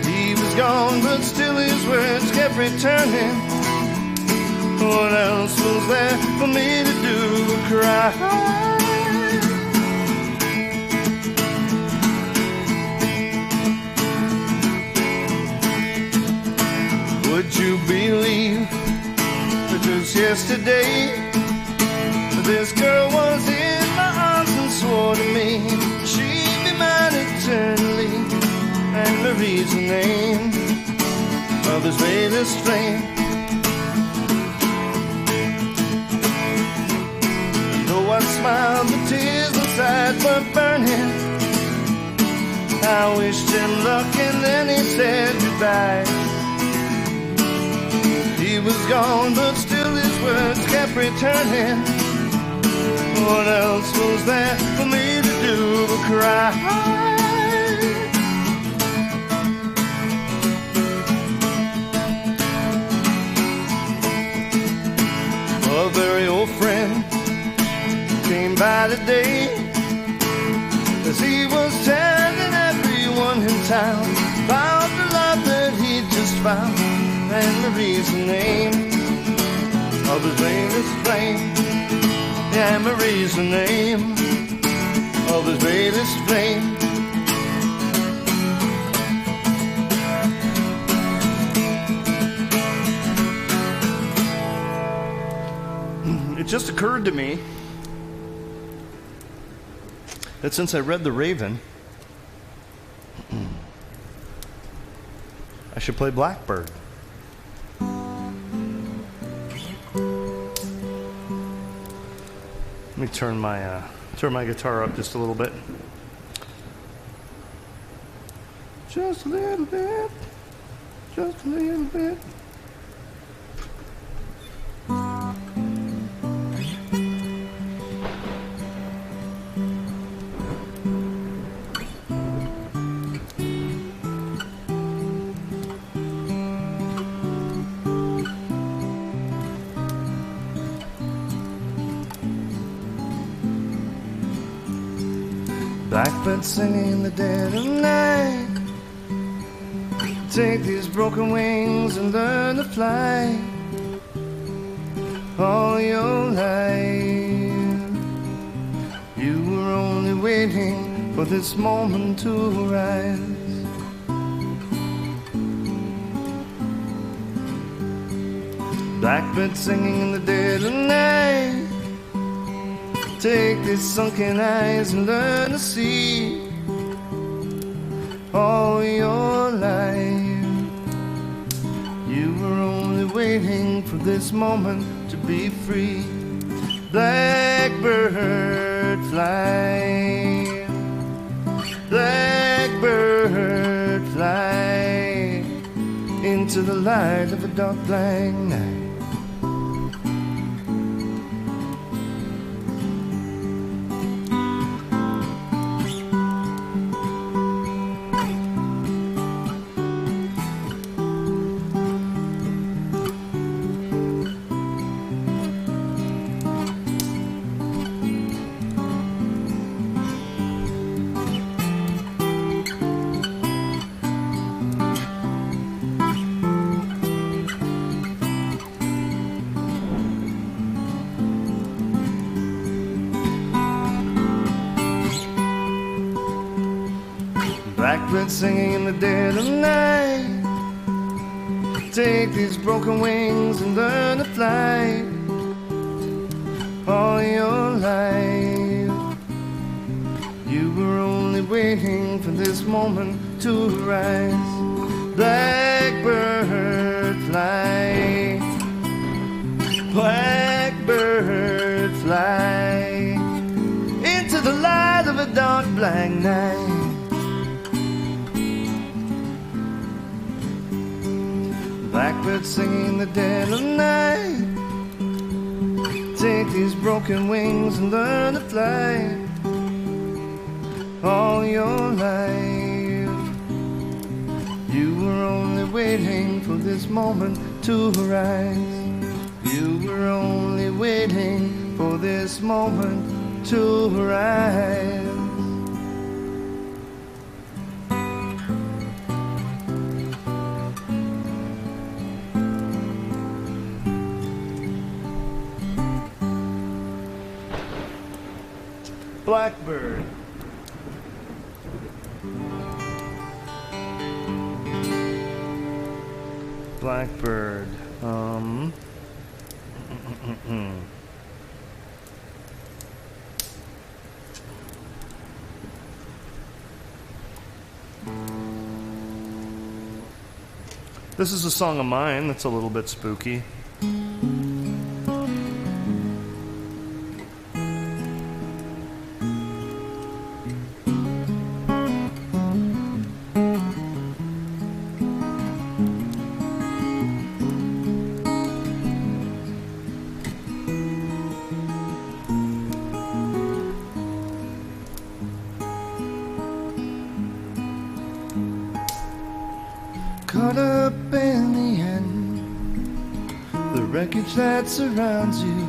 He was gone, but still his words kept returning. What else was there for me to do but cry? Would you believe that just yesterday this girl was in my arms and swore to me she'd be mine eternally? And Marie's the name of his latest flame. And though I smiled, the tears inside were burning. I wished him luck and then he said goodbye. He was gone, but still his words kept returning. What else was there for me to do but cry? A very old friend came by today as he was telling everyone in town about the love that he just found. And Marie's the name of his latest flame. Yeah, Marie's the name of his latest flame. It just occurred to me that since I read The Raven, I should play Blackbird. Let me turn my guitar up just a little bit. Just a little bit. Just a little bit. Blackbird singing in the dead of night. Take these broken wings and learn to fly. All your life you were only waiting for this moment to arise. Blackbird singing in the dead of night. Take these sunken eyes and learn to see all your life. You were only waiting for this moment to be free. Blackbird fly, blackbird fly into the light of a dark blank night. Blackbird singing in the dead of night. Take these broken wings and learn to fly all your life. You were only waiting for this moment to rise. Blackbird fly, blackbird fly into the light of a dark black night. Blackbird singing in the dead of night. Take these broken wings and learn to fly all your life. You were only waiting for this moment to arise. You were only waiting for this moment to arise. Blackbird. Blackbird. This is a song of mine that's a little bit spooky. Caught up in the end, the wreckage that surrounds you.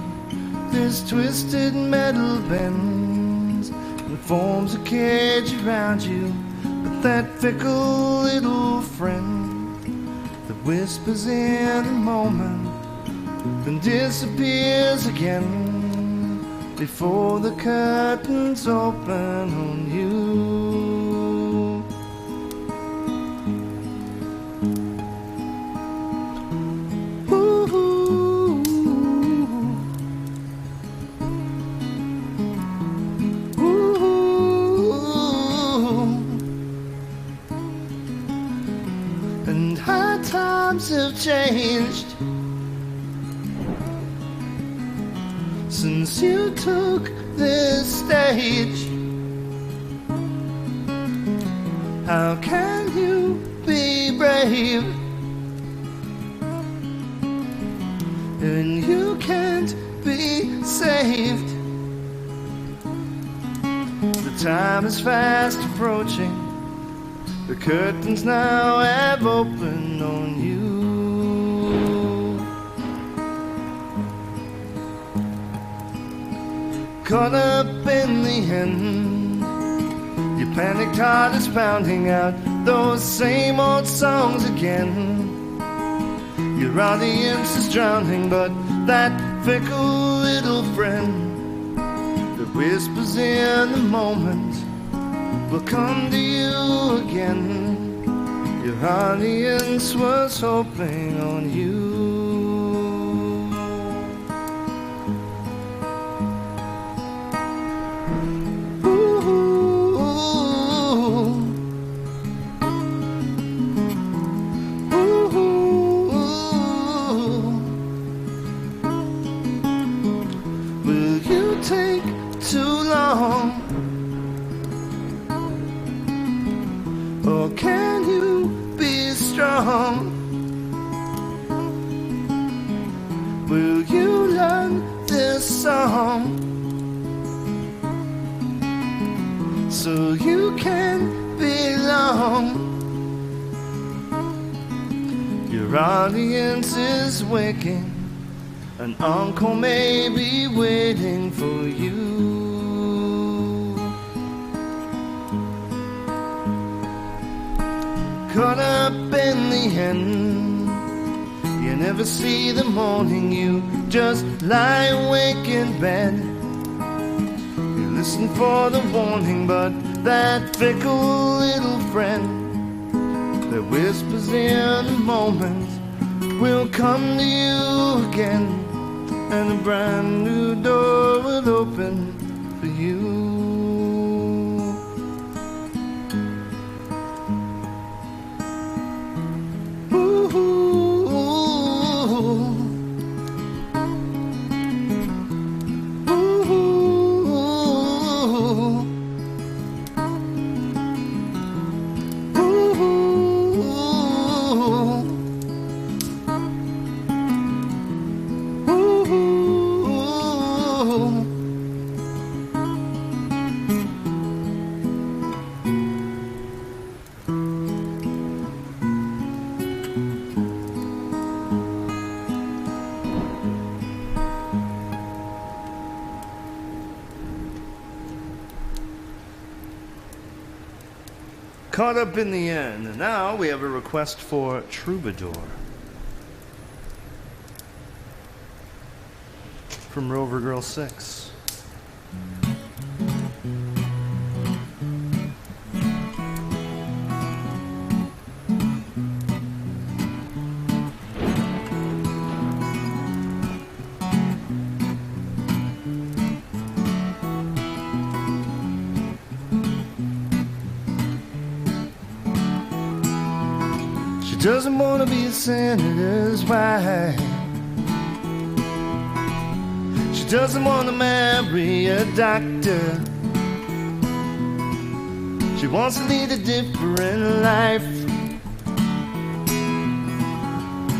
This twisted metal bends and forms a cage around you. But that fickle little friend that whispers in a moment, then disappears again before the curtains open on you. And hard times have changed since you took this stage. How can you be brave when you can't be saved? The time is fast approaching. The curtains now have opened on you. Caught up in the end, your panicked heart is pounding out those same old songs again. Your audience is drowning, but that fickle little friend that whispers in the moment, will come to you again. Your audience was hoping on you. Will you take too long? Or can you be strong? Will you learn this song so you can belong? Your audience is waking, an encore may be waiting for you. Caught up in the end, you never see the morning, you just lie awake in bed. You listen for the warning, but that fickle little friend that whispers in a moment will come to you again, and a brand new door will open for you. Caught up in the end. And now we have a request for Troubadour from Rover Girl 6. Doesn't want to be a senator's wife. She doesn't want to marry a doctor. She wants to lead a different life.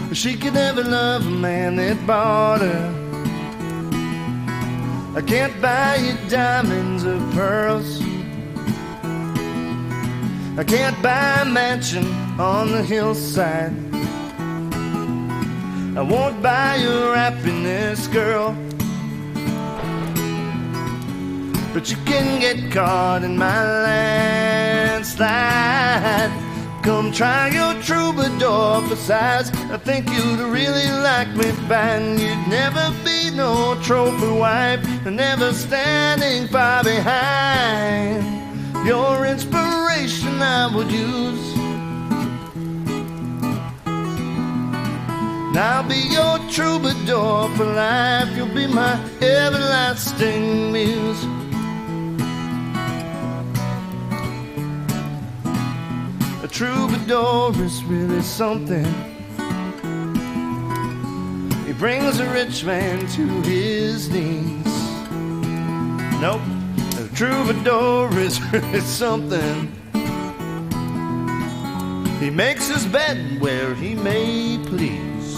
But she could never love a man that bought her. I can't buy you diamonds or pearls. I can't buy a mansion on the hillside. I won't buy your happiness, girl. But you can get caught in my landslide. Come try your troubadour. Besides, I think you'd really like me fine. You'd never be no trophy wife, and never standing far behind. Your inspiration I would use. I'll be your troubadour for life. You'll be my everlasting muse. A troubadour is really something. He brings a rich man to his knees. Nope, a troubadour is really something. He makes his bed where he may please,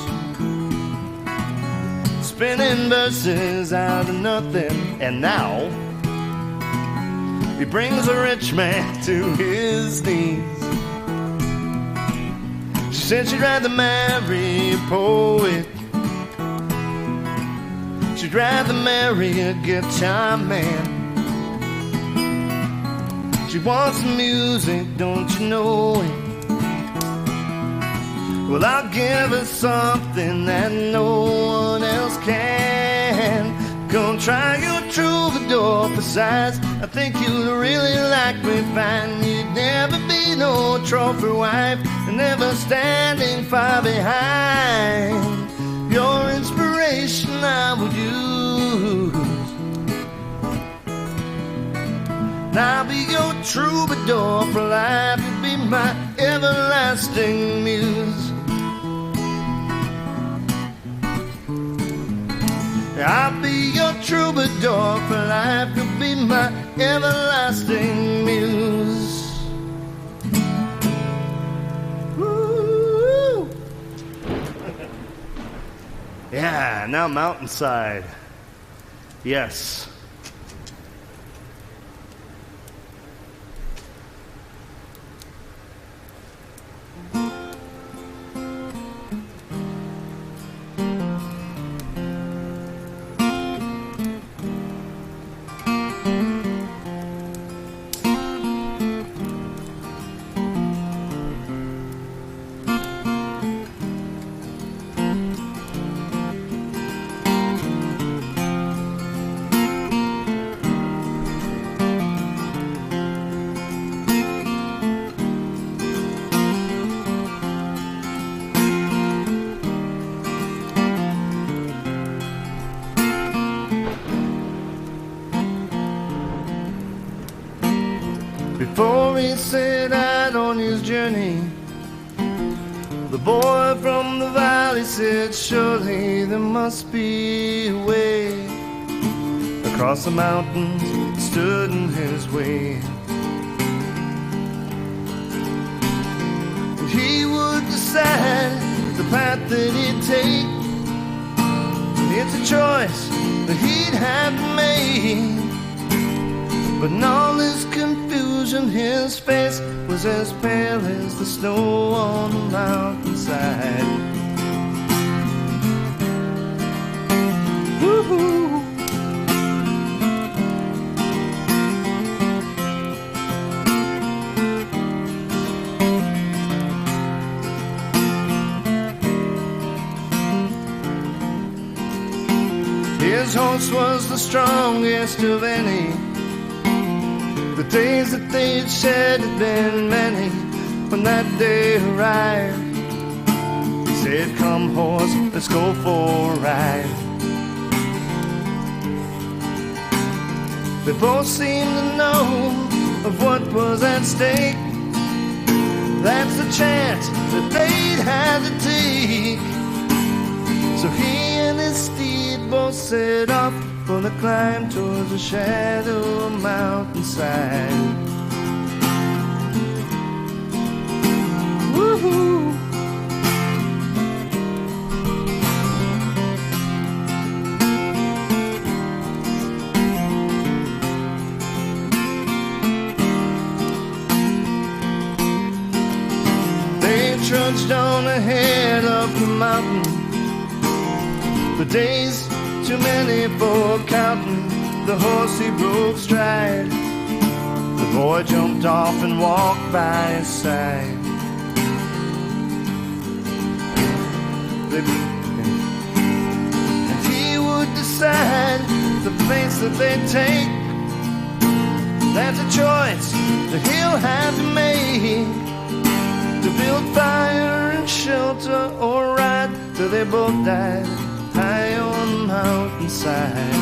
spinning verses out of nothing. And now he brings a rich man to his knees. She said she'd rather marry a poet. She'd rather marry a guitar man. She wants some music, don't you know it? Well, I'll give her something that no one else can. Come try your troubadour. Besides, I think you'll really like we find you'd never be no trophy wife, and never standing far behind. Your inspiration I would use, and I'll be your troubadour for life. You'll be my everlasting muse. I'll be your troubadour for life. You'll be my everlasting muse. Woo! Yeah, now Mountainside. Yes. Before he set out on his journey, the boy from the valley said, surely there must be a way across the mountains that stood in his way. And he would decide the path that he'd take. It's a choice that he'd have to make. But in all this confusion, his face was as pale as the snow on the mountainside. Woo-hoo. His horse was the strongest of any. The days that they'd shared had been many. When that day arrived, he said, come horse, let's go for a ride. They both seemed to know of what was at stake. That's the chance that they'd had to take. So he and his steed both set off for the climb towards the shadow mountainside. Woo-hoo. They trudged on ahead up the mountain. The days too many for counting. The horse he broke stride. The boy jumped off and walked by his side. And he would decide the place that they take. That's a choice that he'll have to make. To build fire and shelter or ride till they both died high on the mountainside.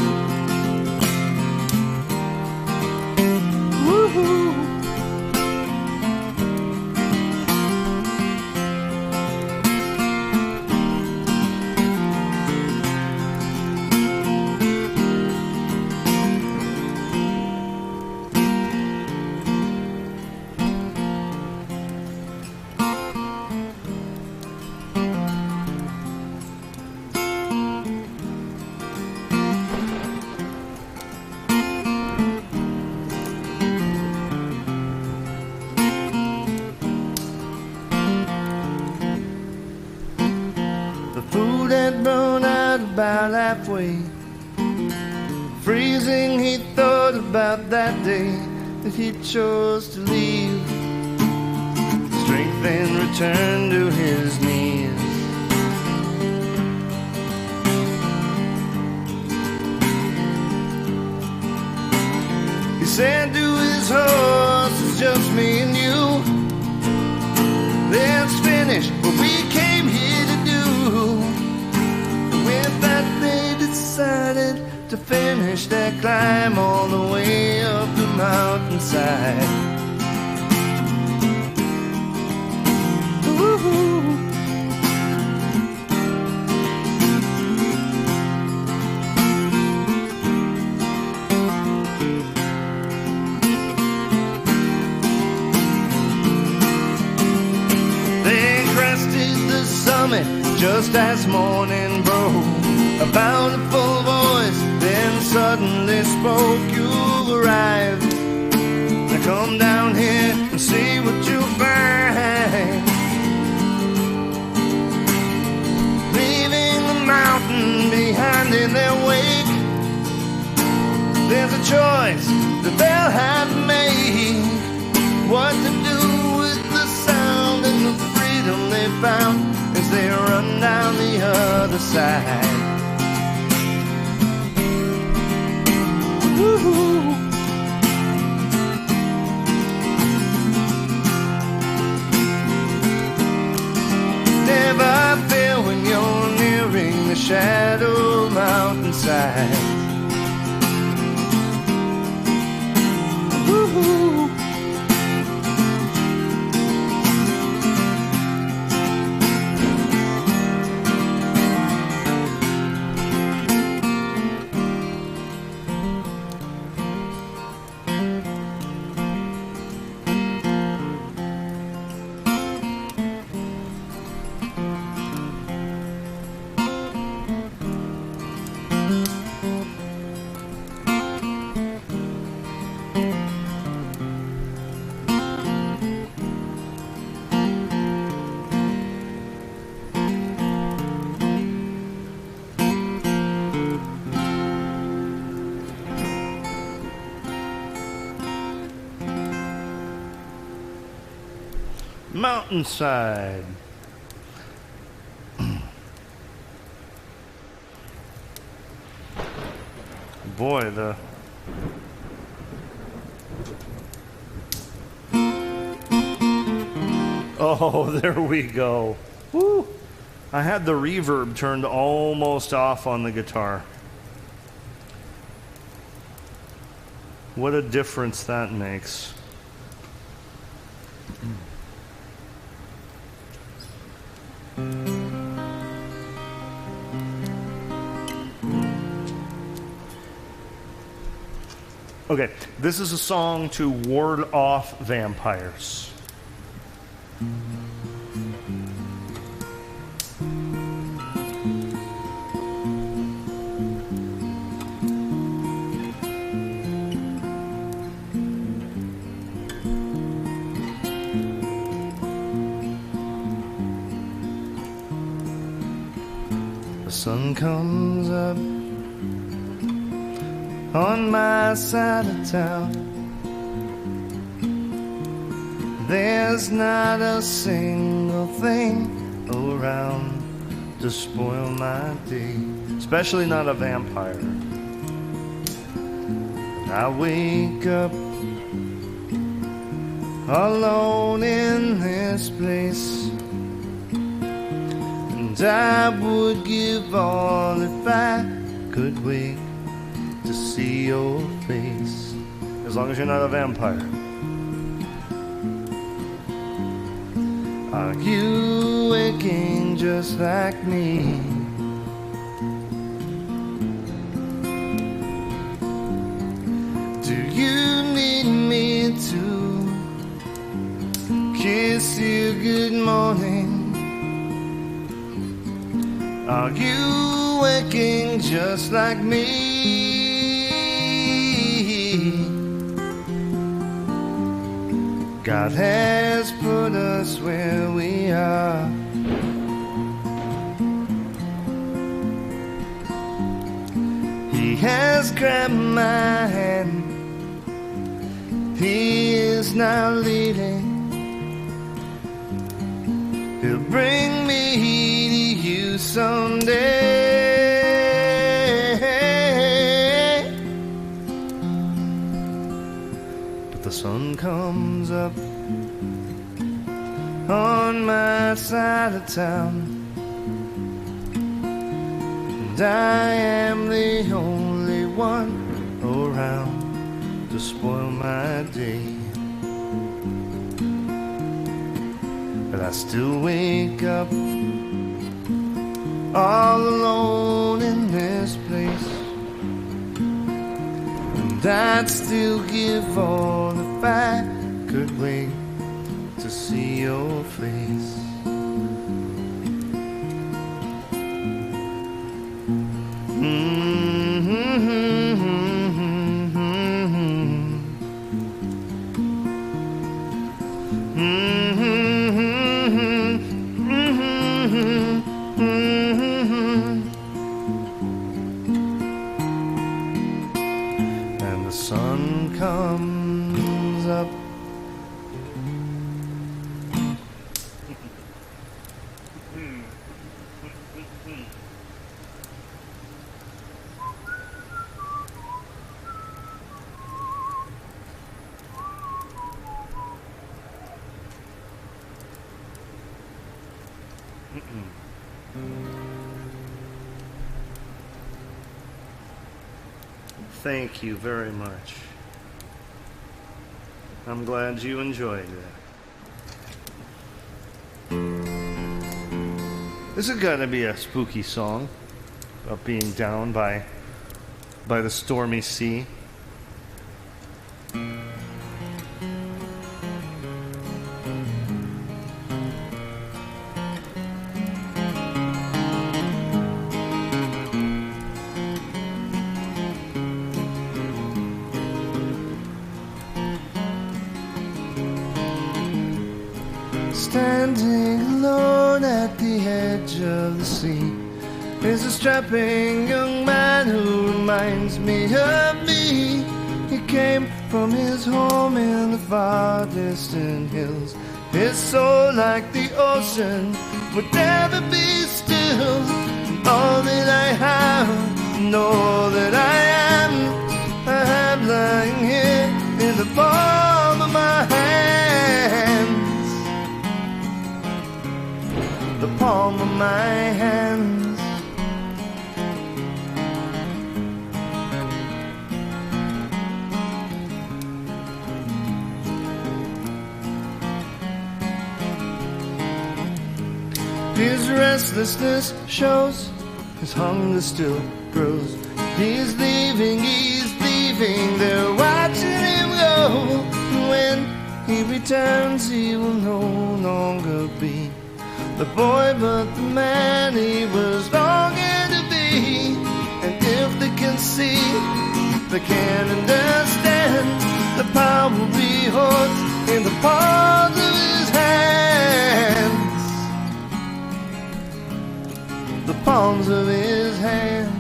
Woo-hoo. Food had run out about halfway. Freezing, he thought about that day that he chose to leave. Strength then returned to his knees. He said to his horse, finish their climb all the way up the mountainside. Ooh. They crested the summit just as morning broke. A bountiful voice then suddenly spoke. You've arrived. Now come down here and see what you'll find. Leaving the mountain behind in their wake, there's a choice that they'll have to make. What to do with the sound and the freedom they found as they run down the other side. Woo-hoo. Never fear when you're nearing the shadow mountainside. Woo-hoo. Mountainside. Boy, the oh, there we go. Woo. I had the reverb turned almost off on the guitar. What a difference that makes. Okay, this is a song to ward off vampires. The sun comes up on my side of town. There's not a single thing around to spoil my day, especially not a vampire. I wake up alone in this place, and I would give all if I could wake to see your face, as long as you're not a vampire. Are you waking just like me? Do you need me to kiss you good morning? Are you waking just like me? God has put us where we are. He has grabbed my hand. He is now leading. He'll bring me to you someday. But the sun comes up on my side of town, and I am the only one around to spoil my day. But I still wake up all alone in this place, and I'd still give all if I could wait to see your face. And the sun comes up. Thank you very much. I'm glad you enjoyed that. This is gonna be a spooky song of being down by the stormy sea. Standing alone at the edge of the sea is a strapping young man who reminds me of me. He came from his home in the far distant hills. His soul, like the ocean, would never be still. All that I have, and all that I have lying here in the palm of my hands. The palm of my hands. His restlessness shows, his hunger still grows. He's leaving, they're watching him go. When he returns, he will no longer be the boy, but the man he was longing to be. And if they can see, they can understand, the power he holds in the palms of his hands. The palms of his hands.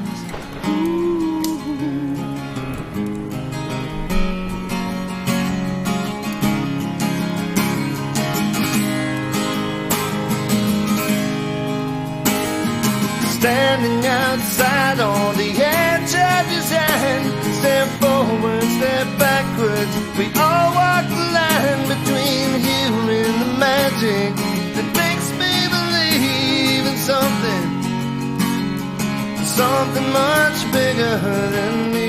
Standing outside on the edge of his hand. Step forward, step backwards. We all walk the line between you and the magic that makes me believe in something much bigger than me.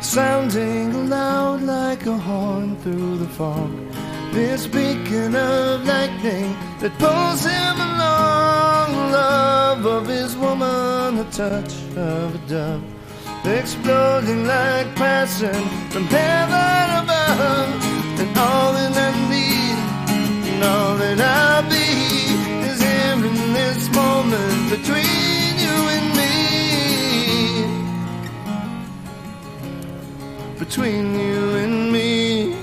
Sounding loud like a horn through the fog, this beacon of lightning that pulls him along. Love of his woman, the touch of a dove, exploding like passion from heaven above. And all that I need, and all that I'll be, is here in this moment between you and me. Between you and me.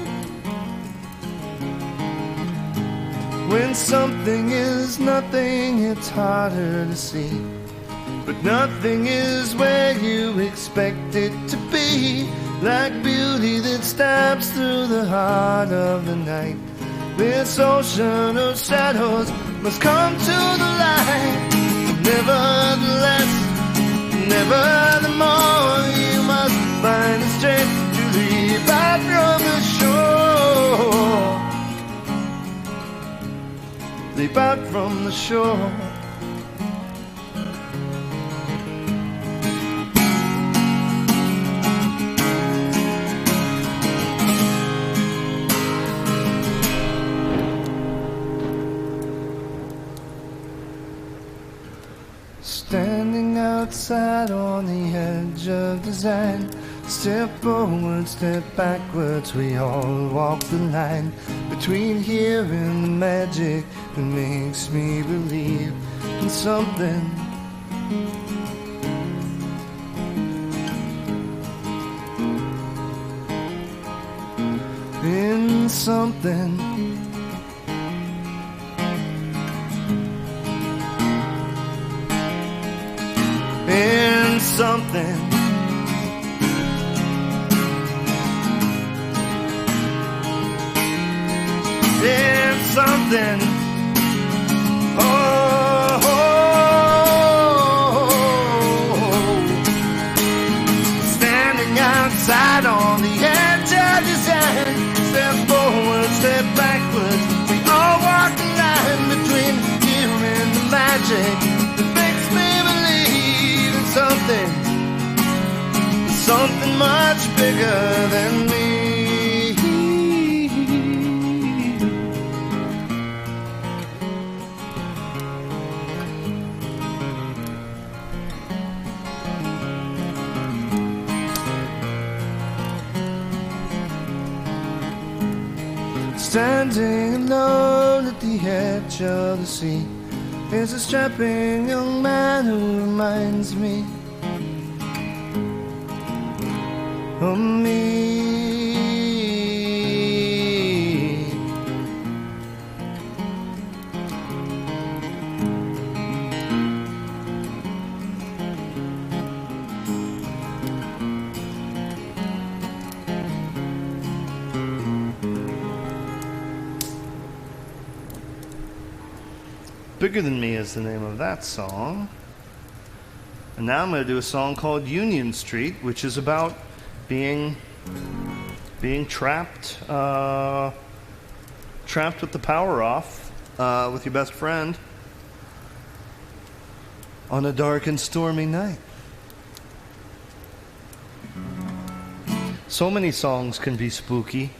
When something is nothing, it's harder to see. But nothing is where you expect it to be. Like beauty that stabs through the heart of the night. This ocean of shadows must come to the light. Nevertheless, never the more you must find the strength to leap out from the shore. Leap out from the shore. Standing outside on the edge of design, step forward, step backwards, we all walk the line between here and the magic that makes me believe in something. In something. In something. In something. Oh, oh, oh. Standing outside on the edge of design, step forward, step backwards, we all walk the line between you and the magic that makes me believe in something, something much bigger than me. Standing alone at the edge of the sea is a strapping young man who reminds me of me. Bigger Than Me is the name of that song. And now I'm going to do a song called Union Street, which is about being trapped with the power off with your best friend on a dark and stormy night. So many songs can be spooky.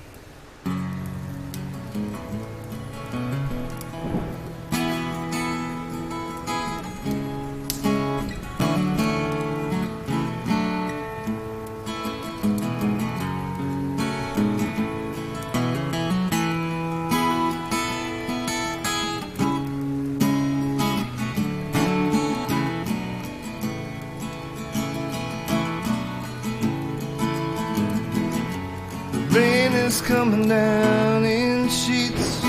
Rain is coming down in sheets,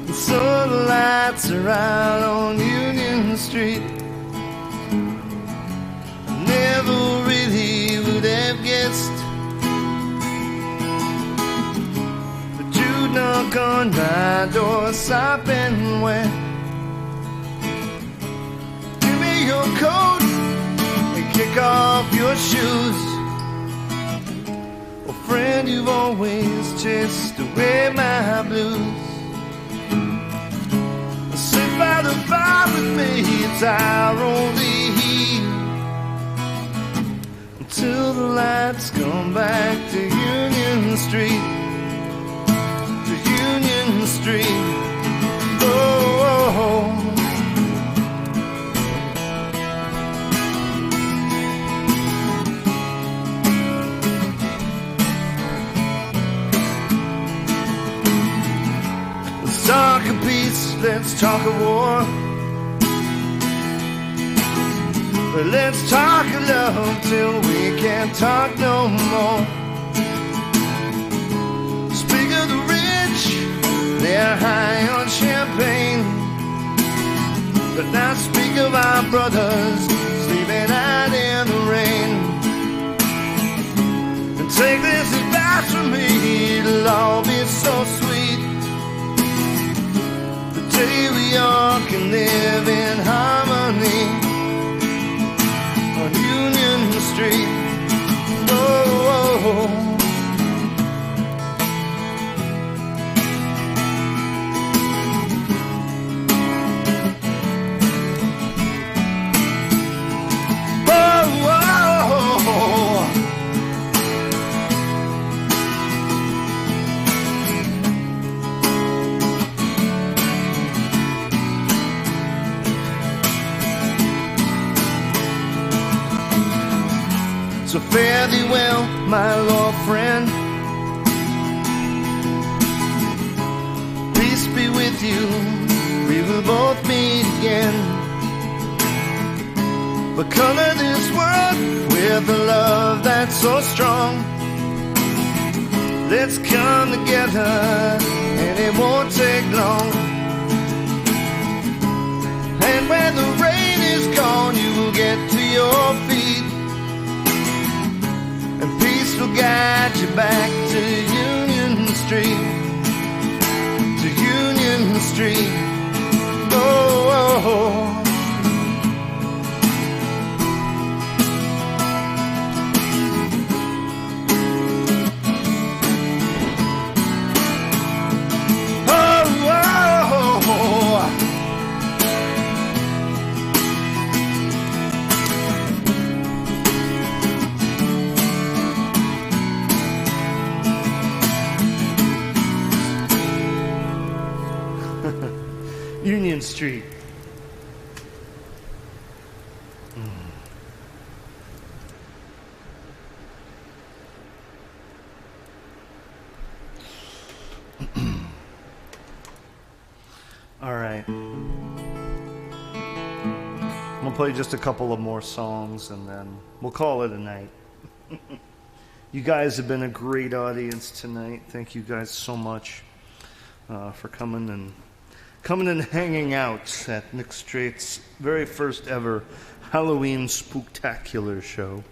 and so the lights are out on Union Street. I never really would have guessed that you'd knock on my door sopping wet. Give me your coat and kick off your shoes. Friend, you've always chased away my blues. Sit by the fire with me, it's our only heat, until the lights come back to Union Street, to Union Street. Oh, oh, oh. Let's talk of peace, let's talk of war, but let's talk of love till we can't talk no more. Speak of the rich, they're high on champagne, but now speak of our brothers sleeping out in the rain. And take this advice from me, it'll all be so sweet. The day we all can live in harmony. So fare thee well, my Lord friend. Peace be with you, we will both meet again. But color this world with a love that's so strong. Let's come together, and it won't take long. And when the rain is gone, you will get to your feet, and peace will guide you back to Union Street, to Union Street. Oh, oh, oh. Union Street. All right. I'm gonna play just a couple of more songs and then we'll call it a night. You guys have been a great audience tonight. Thank you guys so much for coming and hanging out at Nick Straight's very first ever Halloween Spook-tacular show.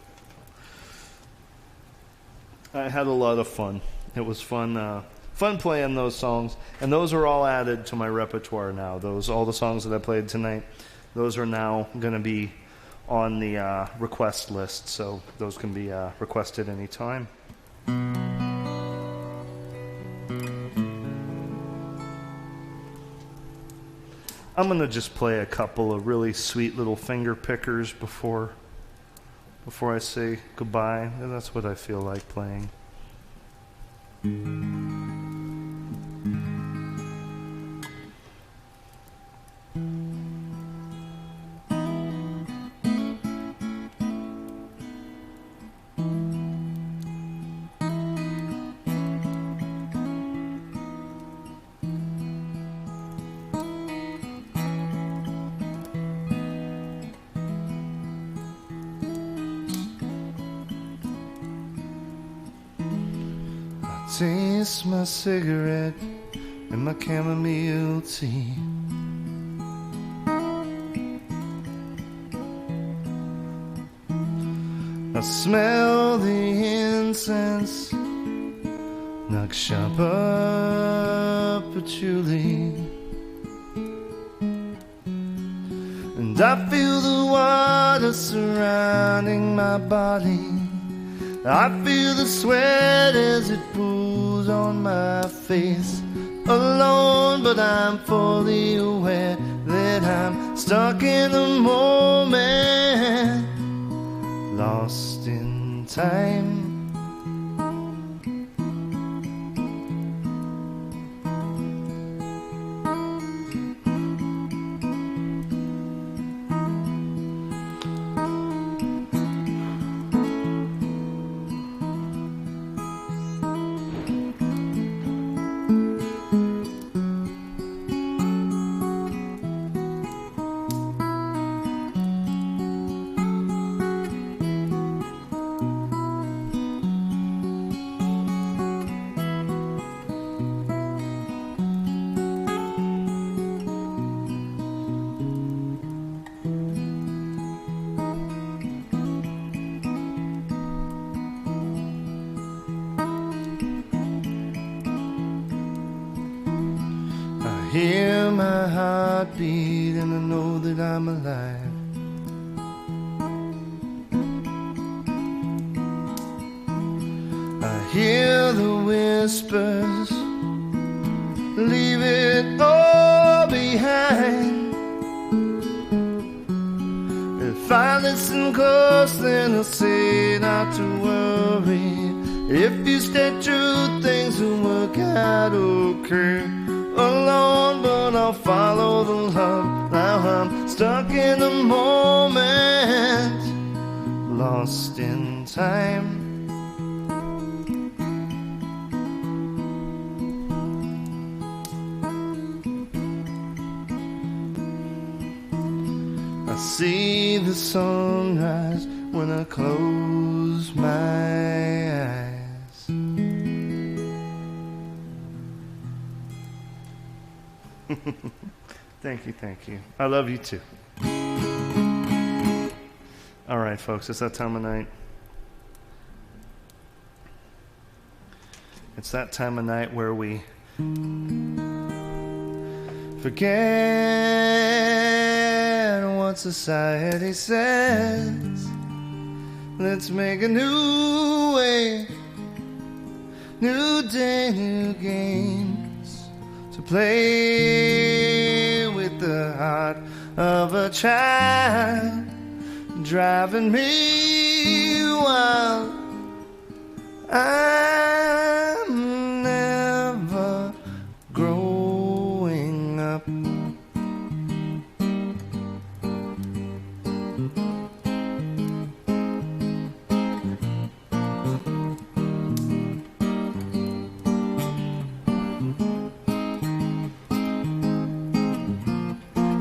I had a lot of fun. It was fun playing those songs, and those are all added to my repertoire now. All the songs that I played tonight, those are now going to be on the request list, so those can be requested anytime. I'm going to just play a couple of really sweet little finger pickers before I say goodbye. And that's what I feel like playing. Taste my cigarette and my chamomile tea. I smell the incense, nakshapa patchouli, and I feel the water surrounding my body. I feel the sweat as it pools on my face. Alone, but I'm fully aware that I'm stuck in the moment, lost in time. Hear my heartbeat and I know that I'm alive. hear the whispers, leave it all behind. If I listen close, then I'll say not to worry. If you stay true, things will work out okay. Alone, but I'll follow the love. Now I'm stuck in the moment, lost in time. I see the sunrise when I close my eyes. Thank you, thank you. I love you too. All right, folks, it's that time of night. It's that time of night where we forget what society says. Let's make a new way, new day, new games to play with the heart of a child, driving me wild. I'm never growing up.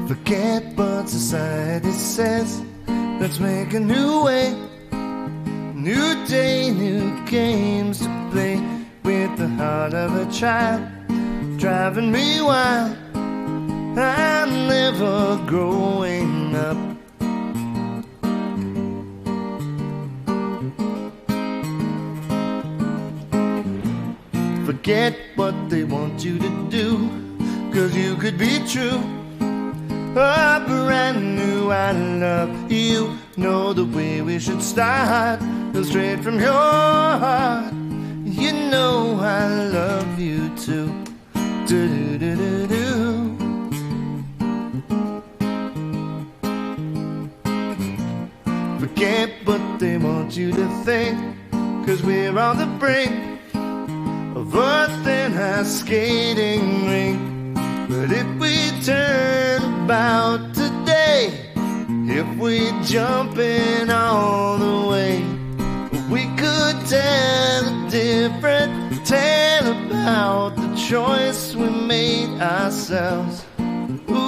Forget what society says. Let's make a new way, new day, new games to play with the heart of a child, driving me wild. I'm never growing up. Forget what they want you to do, 'cause you could be true. A brand new I love you. Know the way we should start, straight from your heart. You know I love you too. Do-do-do-do-do. Forget what they want you to think, 'cause we're on the brink of earth in a skating rink. But if we turn about today, if we jump in all the way, we could tell a different tale about the choice we made ourselves. Ooh.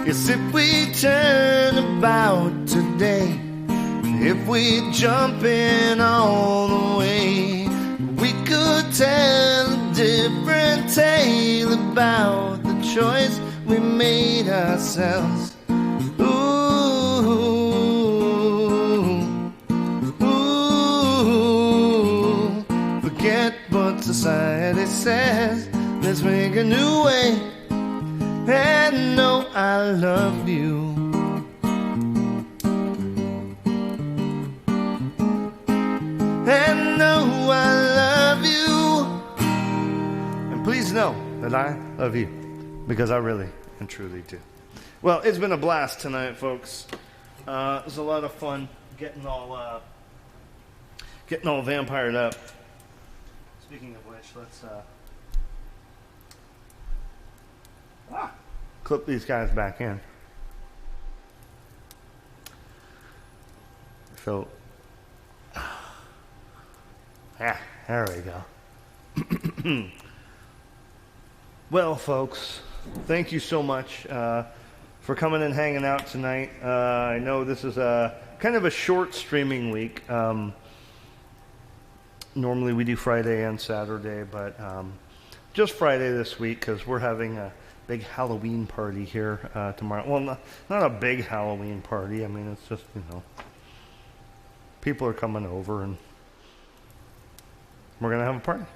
Yes, if we turn about today, if we jump in all the way, we could tell a different tale about the choice we made ourselves. Ooh, ooh, forget what society says. Let's make a new way. And know I love you. And know I love you. And please know that I love you, because I really and truly do. Well, it's been a blast tonight, folks. It was a lot of fun getting all vampired up. Speaking of which, let's clip these guys back in. So, yeah, there we go. Well, folks, thank you so much for coming and hanging out tonight. I know this is a kind of a short streaming week. Normally we do Friday and Saturday, but just Friday this week because we're having a big Halloween party here tomorrow. Well, not a big Halloween party. I mean, it's just, people are coming over and we're going to have a party.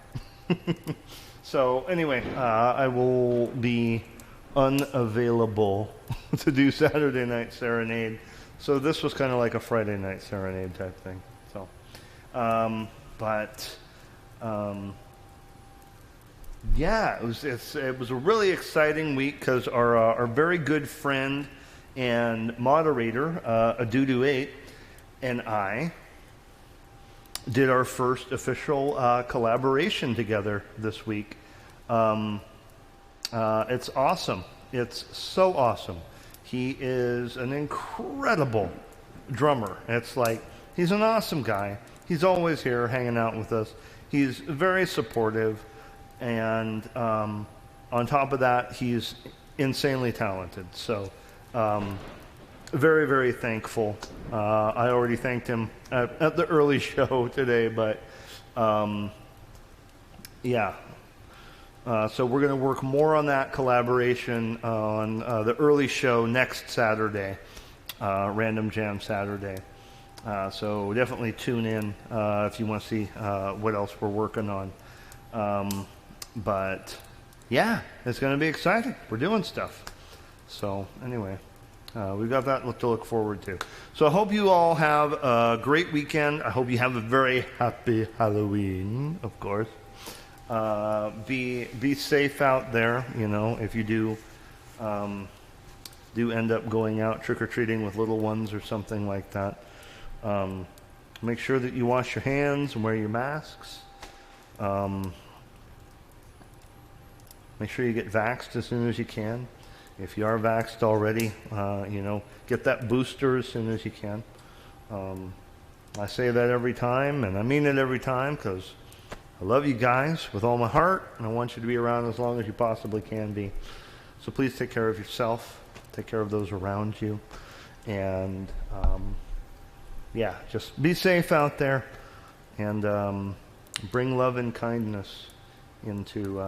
So anyway, I will be unavailable to do Saturday Night Serenade. So this was kind of like a Friday Night Serenade type thing. So, yeah, it was a really exciting week because our very good friend and moderator, Edgar A, and I did our first official collaboration together this week. It's awesome. It's so awesome. He is an incredible drummer. It's like, he's an awesome guy. He's always here hanging out with us. He's very supportive. And on top of that, he's insanely talented. So very, very thankful. I already thanked him at the early show today, but yeah. So we're going to work more on that collaboration on the early show next Saturday, Random Jam Saturday. So definitely tune in if you want to see what else we're working on. But yeah, it's going to be exciting. We're doing stuff. So anyway, we've got that to look forward to. So I hope you all have a great weekend. I hope you have a very happy Halloween, of course. Be safe out there. If you do end up going out trick-or-treating with little ones or something like that, make sure that you wash your hands and wear your masks. Make sure you get vaxxed as soon as you can. If you are vaxxed already, get that booster as soon as you can. I say that every time, and I mean it every time, because I love you guys with all my heart, and I want you to be around as long as you possibly can be. So please take care of yourself, take care of those around you, and yeah, just be safe out there, and bring love and kindness into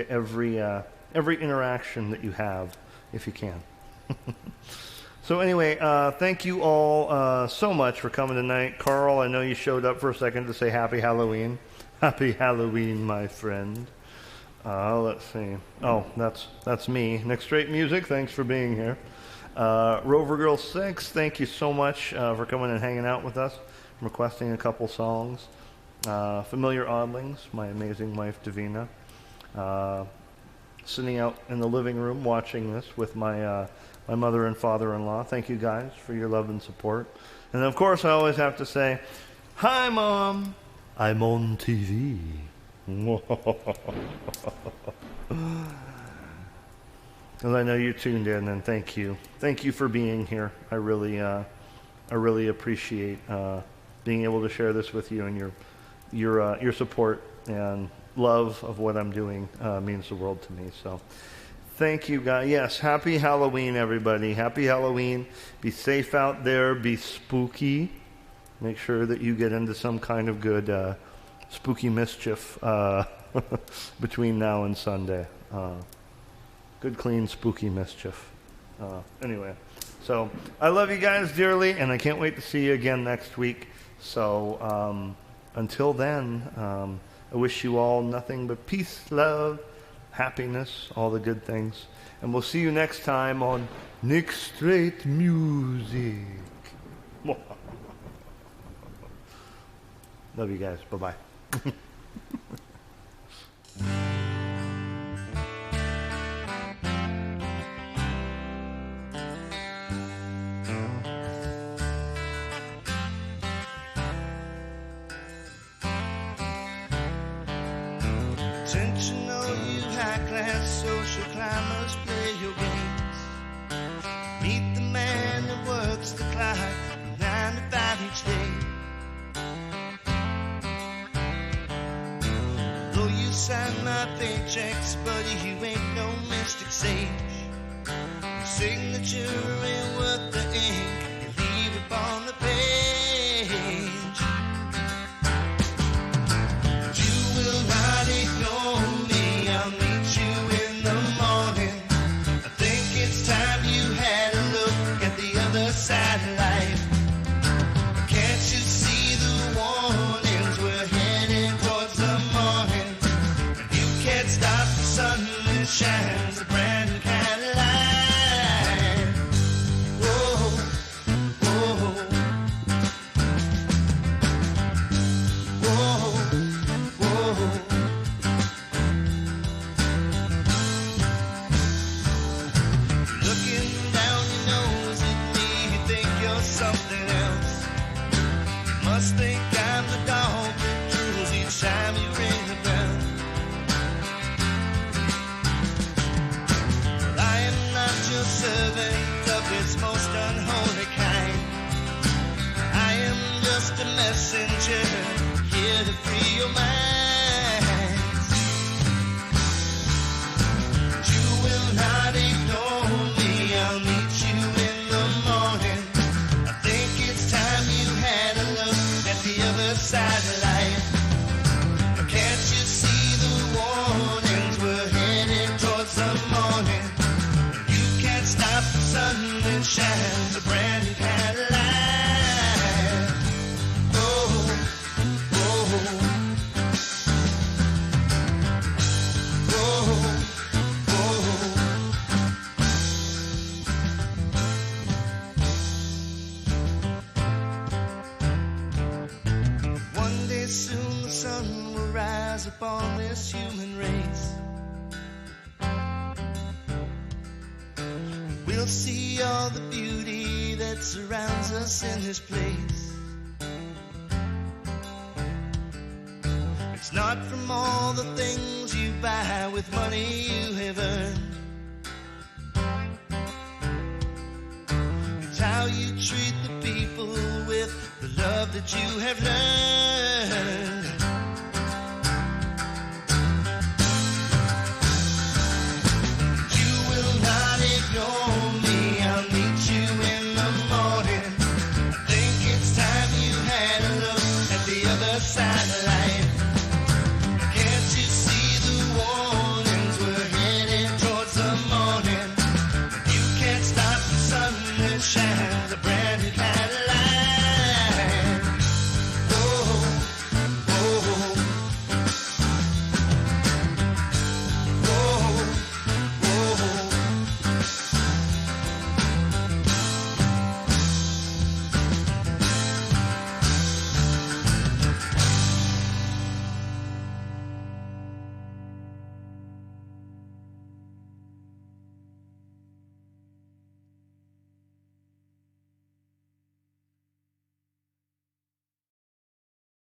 every interaction that you have, if you can. So anyway, thank you all so much for coming tonight. Carl, I know you showed up for a second to say Happy Halloween. Happy Halloween, my friend. Let's see. Oh, that's me. Nick Straight Music, thanks for being here. Rover Girl 6, thank you so much for coming and hanging out with us, requesting a couple songs. Familiar Oddlings, my amazing wife Davina. Sitting out in the living room watching this with my mother and father-in-law. Thank you guys for your love and support. And of course, I always have to say, hi, Mom. I'm on TV. Because I know you tuned in, and thank you. Thank you for being here. I really appreciate being able to share this with you, and your support and love of what I'm doing means the world to me. So thank you, guys. Yes, happy Halloween, everybody. Happy Halloween. Be safe out there. Be spooky. Make sure that you get into some kind of good spooky mischief between now and Sunday. Good, clean, spooky mischief. Anyway, so I love you guys dearly, and I can't wait to see you again next week. So until then, I wish you all nothing but peace, love, happiness, all the good things. And we'll see you next time on Nick Straight Music. Love you guys. Bye-bye. Attention, all you high-class social climbers, play your games. Meet the man who works the clock 9 to 5 each day. Though you sign my paychecks, buddy, you ain't no mystic sage. Your signature ain't worth the ink you leave upon the page. But you will not ignore me. shines a brand new kind of light. Whoa, whoa, whoa, whoa. Looking down your nose at me, you think you're something else. You must think I'm the dog that drools each time you ring the bell. But I am not your servant of its most unholy kind. I am just a messenger here to free your minds. You will not ignore me, I'll meet you in the morning. I think it's time you had a look at the other side of life. Can't you see the warnings? We're headed towards the morning. You can't stop the sun that shines a brand new kind of light. Oh, oh, oh, oh. One day soon the sun will rise upon this human race. We'll see all the beauty that surrounds us in this place. It's not from all the things you buy with money you have earned. It's how you treat the people with the love that you have learned.